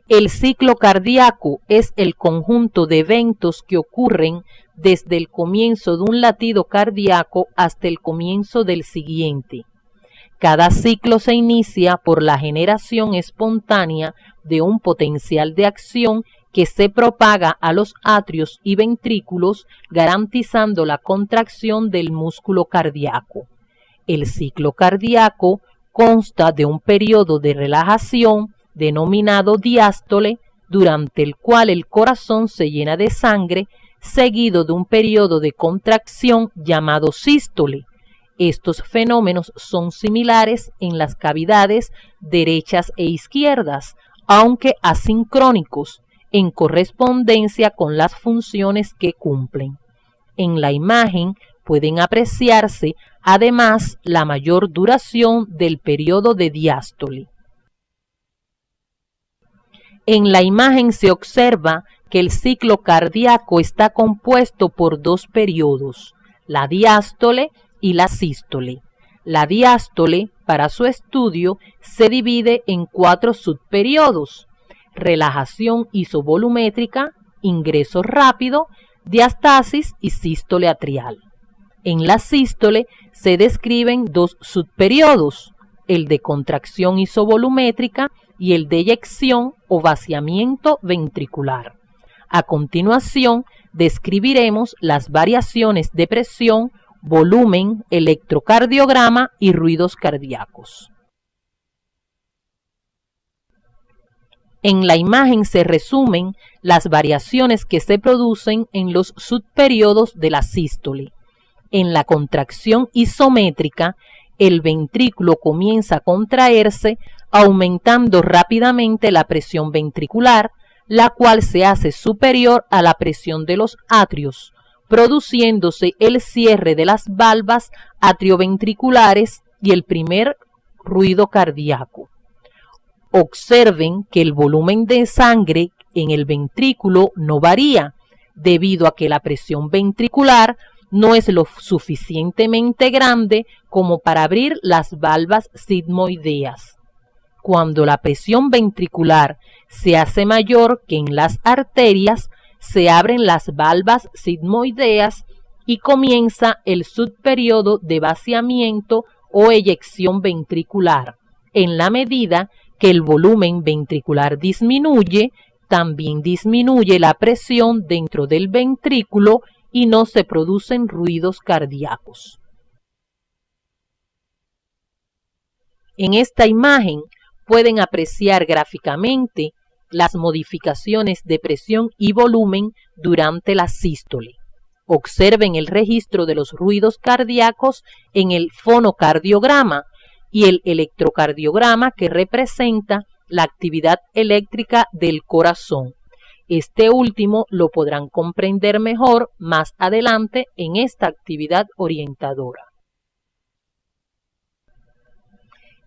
El ciclo cardíaco es el conjunto de eventos que ocurren desde el comienzo de un latido cardíaco hasta el comienzo del siguiente. Cada ciclo se inicia por la generación espontánea de un potencial de acción que se propaga a los atrios y ventrículos, garantizando la contracción del músculo cardíaco. El ciclo cardíaco consta de un periodo de relajación denominado diástole, durante el cual el corazón se llena de sangre, seguido de un periodo de contracción llamado sístole. Estos fenómenos son similares en las cavidades derechas e izquierdas, aunque asincrónicos, en correspondencia con las funciones que cumplen. En la imagen pueden apreciarse además la mayor duración del periodo de diástole. En la imagen se observa que el ciclo cardíaco está compuesto por dos periodos, la diástole y la sístole. La diástole, para su estudio, se divide en 4 subperiodos: relajación isovolumétrica, ingreso rápido, diastasis y sístole atrial. En la sístole se describen 2 subperiodos, el de contracción isovolumétrica y el de eyección o vaciamiento ventricular. A continuación, describiremos las variaciones de presión, volumen, electrocardiograma y ruidos cardíacos. En la imagen se resumen las variaciones que se producen en los subperiodos de la sístole. En la contracción isométrica, el ventrículo comienza a contraerse, aumentando rápidamente la presión ventricular, la cual se hace superior a la presión de los atrios, produciéndose el cierre de las valvas atrioventriculares y el primer ruido cardíaco. Observen que el volumen de sangre en el ventrículo no varía, debido a que la presión ventricular no es lo suficientemente grande como para abrir las valvas sigmoideas. Cuando la presión ventricular se hace mayor que en las arterias, se abren las valvas sigmoideas y comienza el subperiodo de vaciamiento o eyección ventricular. En la medida que el volumen ventricular disminuye, también disminuye la presión dentro del ventrículo y no se producen ruidos cardíacos. En esta imagen pueden apreciar gráficamente las modificaciones de presión y volumen durante la sístole. Observen el registro de los ruidos cardíacos en el fonocardiograma y el electrocardiograma, que representa la actividad eléctrica del corazón. Este último lo podrán comprender mejor más adelante en esta actividad orientadora.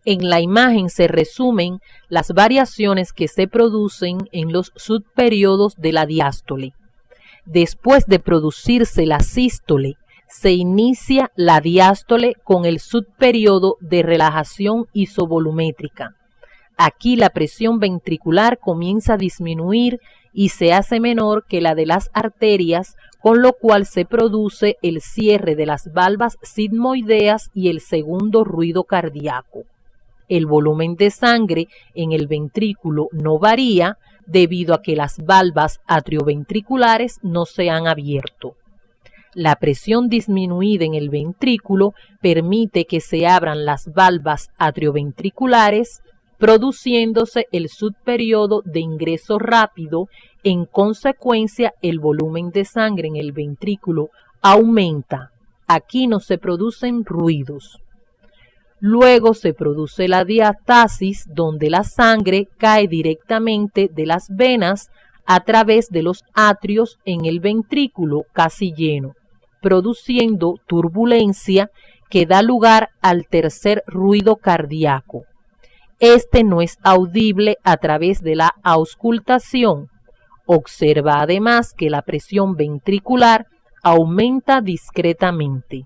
En la imagen se resumen las variaciones que se producen en los subperiodos de la diástole. Después de producirse la sístole, se inicia la diástole con el subperiodo de relajación isovolumétrica. Aquí la presión ventricular comienza a disminuir y se hace menor que la de las arterias, con lo cual se produce el cierre de las valvas sigmoideas y el segundo ruido cardíaco. El volumen de sangre en el ventrículo no varía debido a que las valvas atrioventriculares no se han abierto. La presión disminuida en el ventrículo permite que se abran las valvas atrioventriculares, produciéndose el subperiodo de ingreso rápido. En consecuencia, el volumen de sangre en el ventrículo aumenta. Aquí no se producen ruidos. Luego se produce la diástasis, donde la sangre cae directamente de las venas a través de los atrios en el ventrículo casi lleno, produciendo turbulencia que da lugar al tercer ruido cardíaco. Este no es audible a través de la auscultación. Observa además que la presión ventricular aumenta discretamente.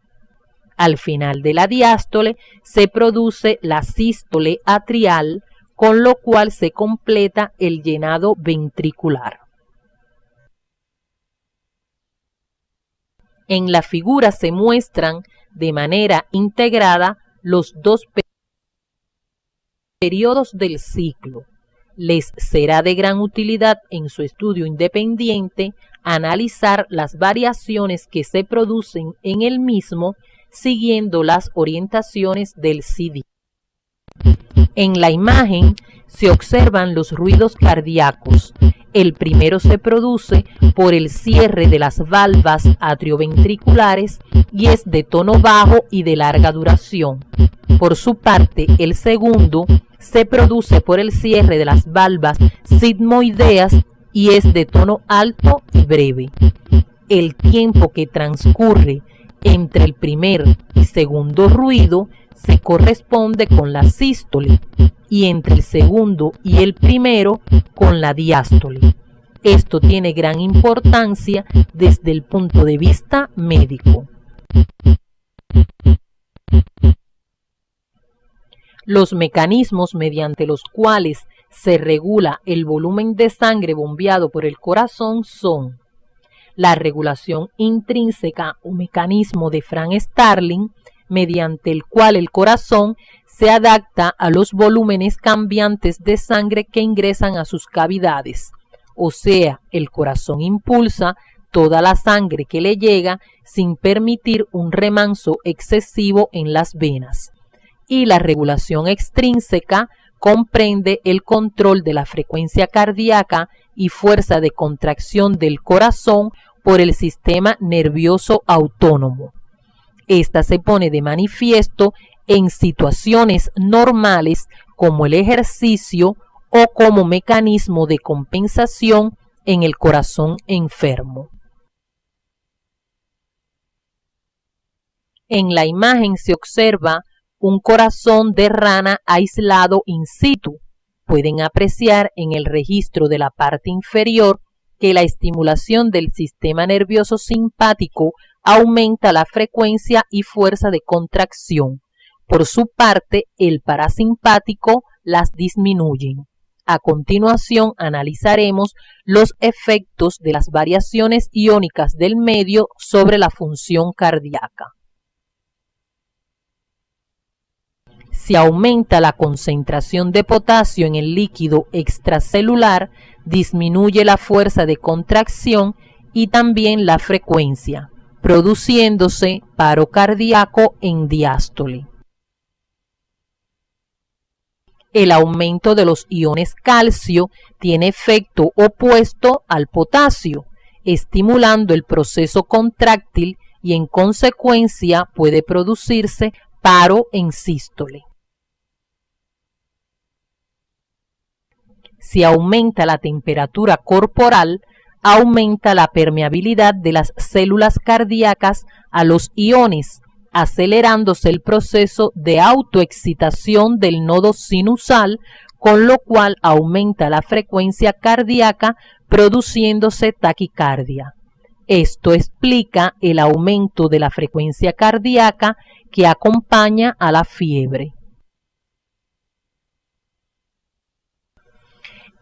Al final de la diástole se produce la sístole atrial, con lo cual se completa el llenado ventricular. En la figura se muestran de manera integrada los dos periodos del ciclo. Les será de gran utilidad en su estudio independiente analizar las variaciones que se producen en el mismo siguiendo las orientaciones del CD. En la imagen se observan los ruidos cardíacos. El primero se produce por el cierre de las valvas atrioventriculares y es de tono bajo y de larga duración. Por su parte, el segundo se produce por el cierre de las valvas sigmoideas y es de tono alto y breve. El tiempo que transcurre entre el primer y segundo ruido se corresponde con la sístole y entre el segundo y el primero con la diástole. Esto tiene gran importancia desde el punto de vista médico. Los mecanismos mediante los cuales se regula el volumen de sangre bombeado por el corazón son la regulación intrínseca o mecanismo de Frank-Starling, mediante el cual el corazón se adapta a los volúmenes cambiantes de sangre que ingresan a sus cavidades. O sea, el corazón impulsa toda la sangre que le llega sin permitir un remanso excesivo en las venas. Y la regulación extrínseca comprende el control de la frecuencia cardíaca y fuerza de contracción del corazón por el sistema nervioso autónomo. Esta se pone de manifiesto en situaciones normales como el ejercicio o como mecanismo de compensación en el corazón enfermo. En la imagen se observa un corazón de rana aislado in situ. Pueden apreciar en el registro de la parte inferior que la estimulación del sistema nervioso simpático aumenta la frecuencia y fuerza de contracción. Por su parte, el parasimpático las disminuye. A continuación analizaremos los efectos de las variaciones iónicas del medio sobre la función cardíaca. Si aumenta la concentración de potasio en el líquido extracelular, disminuye la fuerza de contracción y también la frecuencia, produciéndose paro cardíaco en diástole. El aumento de los iones calcio tiene efecto opuesto al potasio, estimulando el proceso contráctil y en consecuencia puede producirse paro en sístole. Si aumenta la temperatura corporal, aumenta la permeabilidad de las células cardíacas a los iones, acelerándose el proceso de autoexcitación del nodo sinusal, con lo cual aumenta la frecuencia cardíaca, produciéndose taquicardia. Esto explica el aumento de la frecuencia cardíaca que acompaña a la fiebre.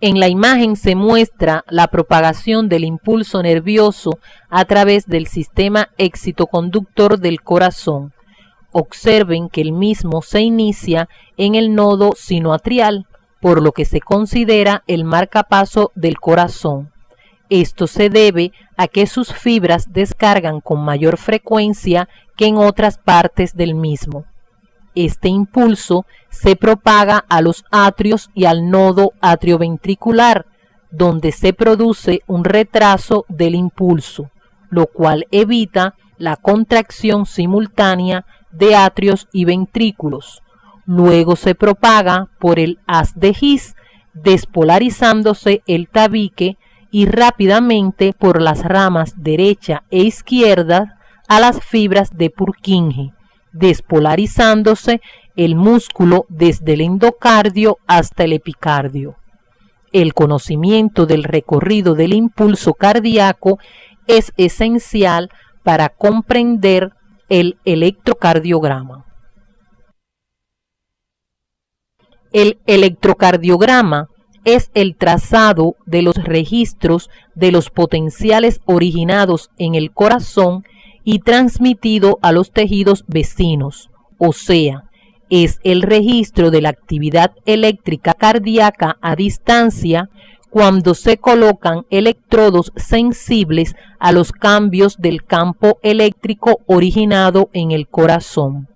En la imagen se muestra la propagación del impulso nervioso a través del sistema excitoconductor del corazón. Observen que el mismo se inicia en el nodo sinoatrial, por lo que se considera el marcapaso del corazón. Esto se debe a que sus fibras descargan con mayor frecuencia que en otras partes del mismo. Este impulso se propaga a los atrios y al nodo atrioventricular, donde se produce un retraso del impulso, lo cual evita la contracción simultánea de atrios y ventrículos. Luego se propaga por el haz de His, despolarizándose el tabique, y rápidamente por las ramas derecha e izquierda a las fibras de Purkinje, despolarizándose el músculo desde el endocardio hasta el epicardio. El conocimiento del recorrido del impulso cardíaco es esencial para comprender el electrocardiograma. El electrocardiograma es el trazado de los registros de los potenciales originados en el corazón y transmitido a los tejidos vecinos, o sea, es el registro de la actividad eléctrica cardíaca a distancia cuando se colocan electrodos sensibles a los cambios del campo eléctrico originado en el corazón.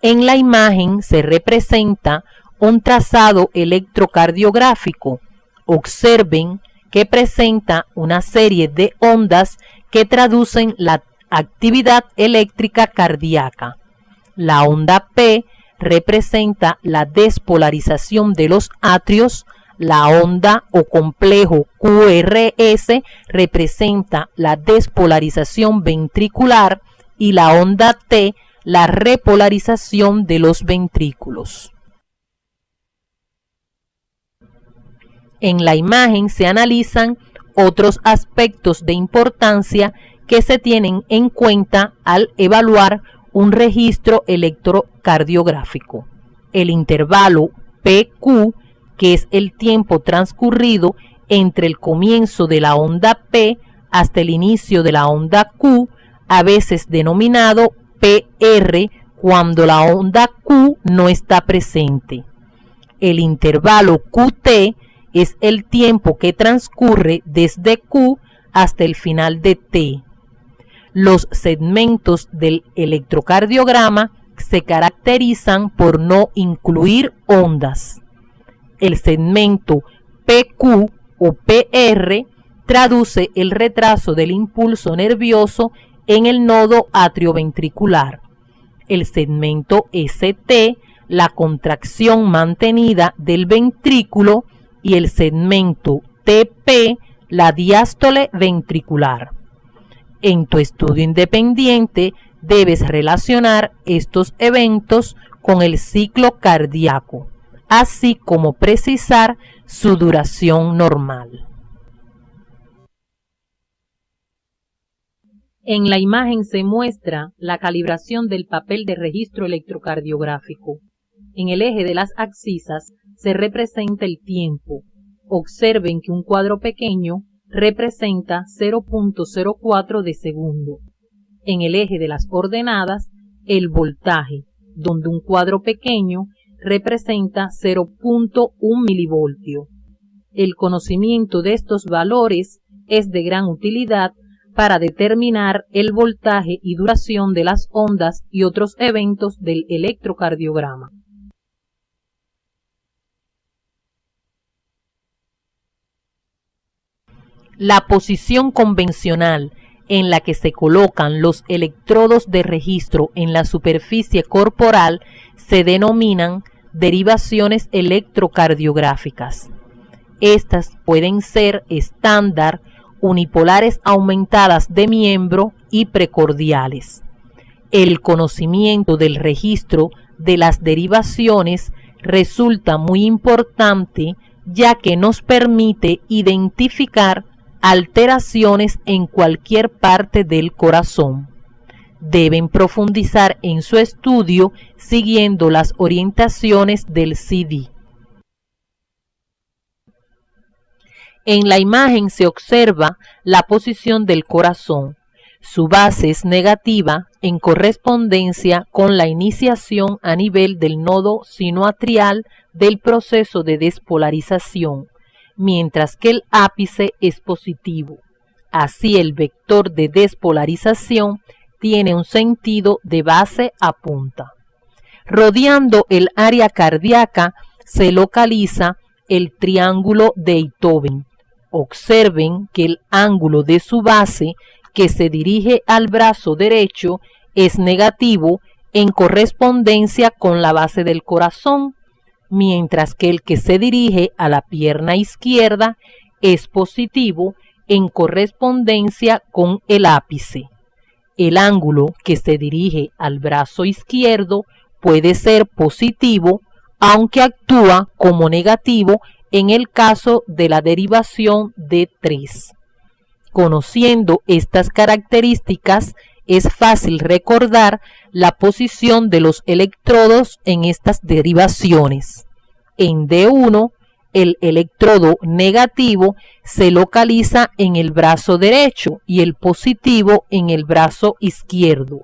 En la imagen se representa un trazado electrocardiográfico. Observen que presenta una serie de ondas que traducen la actividad eléctrica cardíaca. La onda P representa la despolarización de los atrios, la onda o complejo QRS representa la despolarización ventricular y la onda T la repolarización de los ventrículos. En la imagen se analizan otros aspectos de importancia que se tienen en cuenta al evaluar un registro electrocardiográfico. El intervalo PQ, que es el tiempo transcurrido entre el comienzo de la onda P hasta el inicio de la onda Q, a veces denominado PR cuando la onda Q no está presente. El intervalo QT es el tiempo que transcurre desde Q hasta el final de T. Los segmentos del electrocardiograma se caracterizan por no incluir ondas. El segmento PQ o PR traduce el retraso del impulso nervioso en el nodo atrioventricular. El segmento ST, la contracción mantenida del ventrículo, y el segmento TP, la diástole ventricular. En tu estudio independiente debes relacionar estos eventos con el ciclo cardíaco, así como precisar su duración normal. En la imagen se muestra la calibración del papel de registro electrocardiográfico. En el eje de las abscisas se representa el tiempo. Observen que un cuadro pequeño representa 0.04 de segundo. En el eje de las ordenadas, el voltaje, donde un cuadro pequeño representa 0.1 milivoltio. El conocimiento de estos valores es de gran utilidad para determinar el voltaje y duración de las ondas y otros eventos del electrocardiograma. La posición convencional en la que se colocan los electrodos de registro en la superficie corporal se denominan derivaciones electrocardiográficas. Estas pueden ser estándar, unipolares aumentadas de miembro y precordiales. El conocimiento del registro de las derivaciones resulta muy importante, ya que nos permite identificar alteraciones en cualquier parte del corazón. Deben profundizar en su estudio siguiendo las orientaciones del CD. En la imagen se observa la posición del corazón. Su base es negativa en correspondencia con la iniciación a nivel del nodo sinoatrial del proceso de despolarización, mientras que el ápice es positivo. Así el vector de despolarización tiene un sentido de base a punta. Rodeando el área cardíaca se localiza el triángulo de Einthoven. Observen que el ángulo de su base que se dirige al brazo derecho es negativo en correspondencia con la base del corazón, mientras que el que se dirige a la pierna izquierda es positivo en correspondencia con el ápice. El ángulo que se dirige al brazo izquierdo puede ser positivo, aunque actúa como negativo en el caso de la derivación de 3. Conociendo estas características, es fácil recordar la posición de los electrodos en estas derivaciones. En D1, el electrodo negativo se localiza en el brazo derecho y el positivo en el brazo izquierdo.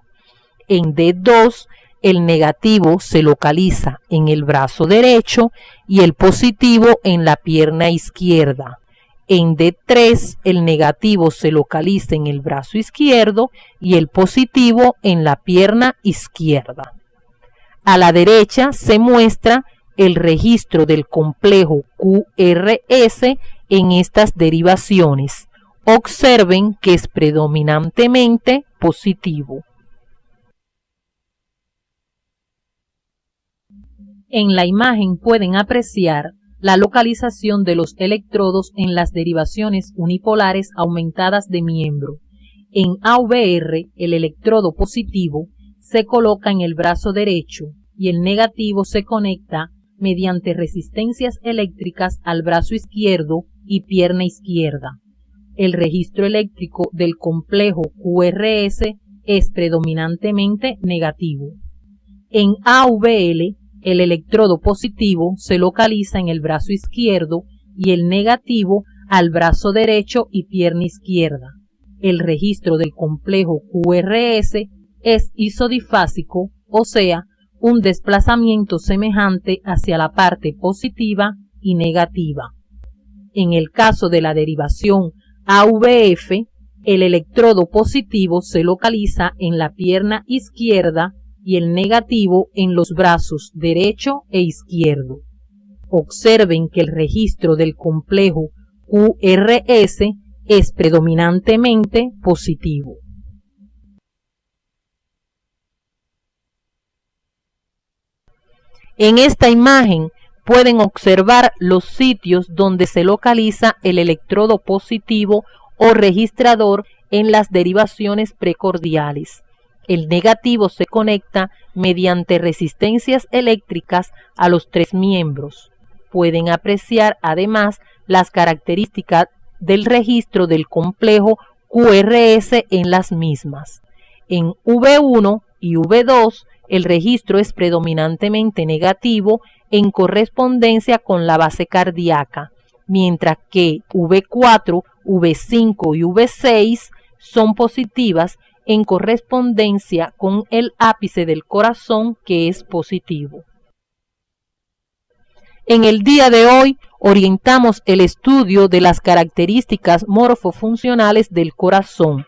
En D2, el negativo se localiza en el brazo derecho y el positivo en la pierna izquierda. En D3, el negativo se localiza en el brazo izquierdo y el positivo en la pierna izquierda. A la derecha se muestra el registro del complejo QRS en estas derivaciones. Observen que es predominantemente positivo. En la imagen pueden apreciar la localización de los electrodos en las derivaciones unipolares aumentadas de miembro. En AVR, el electrodo positivo se coloca en el brazo derecho y el negativo se conecta mediante resistencias eléctricas al brazo izquierdo y pierna izquierda. El registro eléctrico del complejo QRS es predominantemente negativo. En AVL, el electrodo positivo se localiza en el brazo izquierdo y el negativo al brazo derecho y pierna izquierda. El registro del complejo QRS es isodifásico, o sea, un desplazamiento semejante hacia la parte positiva y negativa. En el caso de la derivación AVF, el electrodo positivo se localiza en la pierna izquierda y el negativo en los brazos derecho e izquierdo. Observen que el registro del complejo QRS es predominantemente positivo. En esta imagen pueden observar los sitios donde se localiza el electrodo positivo o registrador en las derivaciones precordiales. El negativo se conecta mediante resistencias eléctricas a los 3 miembros. Pueden apreciar además las características del registro del complejo QRS en las mismas. En V1 y V2 el registro es predominantemente negativo en correspondencia con la base cardíaca, mientras que V4, V5 y V6 son positivas en correspondencia con el ápice del corazón, que es positivo. En el día de hoy orientamos el estudio de las características morfofuncionales del corazón,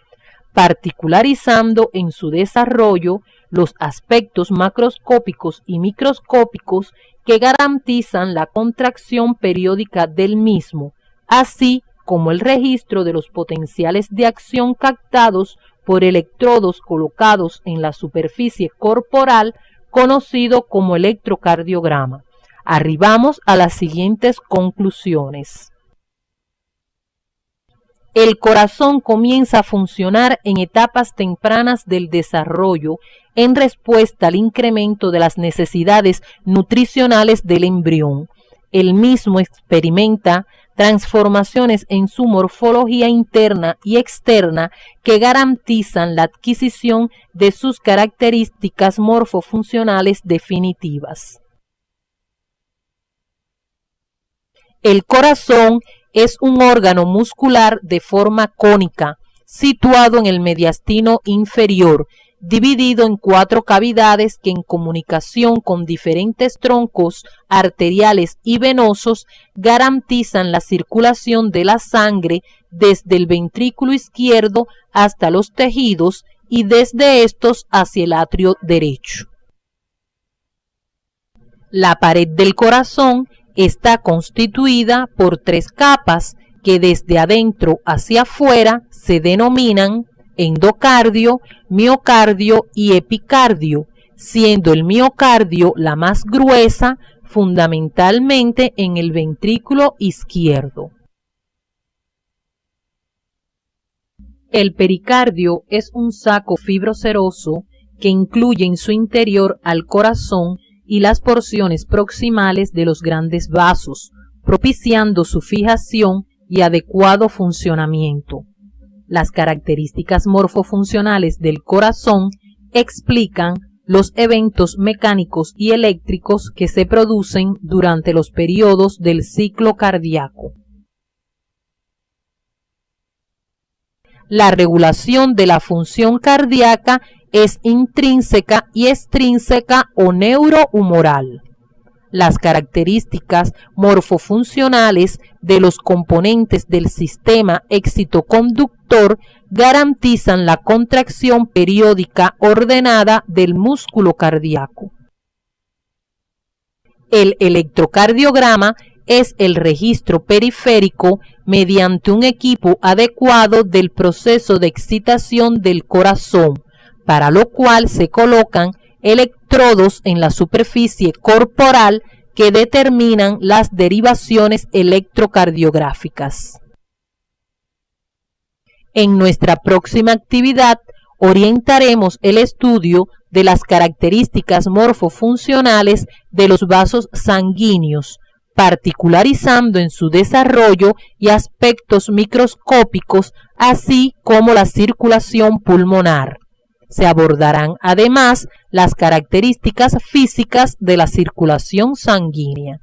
particularizando en su desarrollo los aspectos macroscópicos y microscópicos que garantizan la contracción periódica del mismo, así como el registro de los potenciales de acción captados por electrodos colocados en la superficie corporal, conocido como electrocardiograma. Arribamos a las siguientes conclusiones. El corazón comienza a funcionar en etapas tempranas del desarrollo en respuesta al incremento de las necesidades nutricionales del embrión. El mismo experimenta transformaciones en su morfología interna y externa que garantizan la adquisición de sus características morfofuncionales definitivas. El corazón es un órgano muscular de forma cónica, situado en el mediastino inferior, dividido en 4 cavidades que en comunicación con diferentes troncos arteriales y venosos garantizan la circulación de la sangre desde el ventrículo izquierdo hasta los tejidos y desde estos hacia el atrio derecho. La pared del corazón está constituida por 3 capas que desde adentro hacia afuera se denominan endocardio, miocardio y epicardio, siendo el miocardio la más gruesa, fundamentalmente en el ventrículo izquierdo. El pericardio es un saco fibroceroso que incluye en su interior al corazón y las porciones proximales de los grandes vasos, propiciando su fijación y adecuado funcionamiento. Las características morfofuncionales del corazón explican los eventos mecánicos y eléctricos que se producen durante los periodos del ciclo cardíaco. La regulación de la función cardíaca es intrínseca y extrínseca o neurohumoral. Las características morfofuncionales de los componentes del sistema excitoconductor garantizan la contracción periódica ordenada del músculo cardíaco. El electrocardiograma es el registro periférico mediante un equipo adecuado del proceso de excitación del corazón, para lo cual se colocan electrodos en la superficie corporal que determinan las derivaciones electrocardiográficas. En nuestra próxima actividad orientaremos el estudio de las características morfofuncionales de los vasos sanguíneos, particularizando en su desarrollo y aspectos microscópicos, así como la circulación pulmonar. Se abordarán además las características físicas de la circulación sanguínea.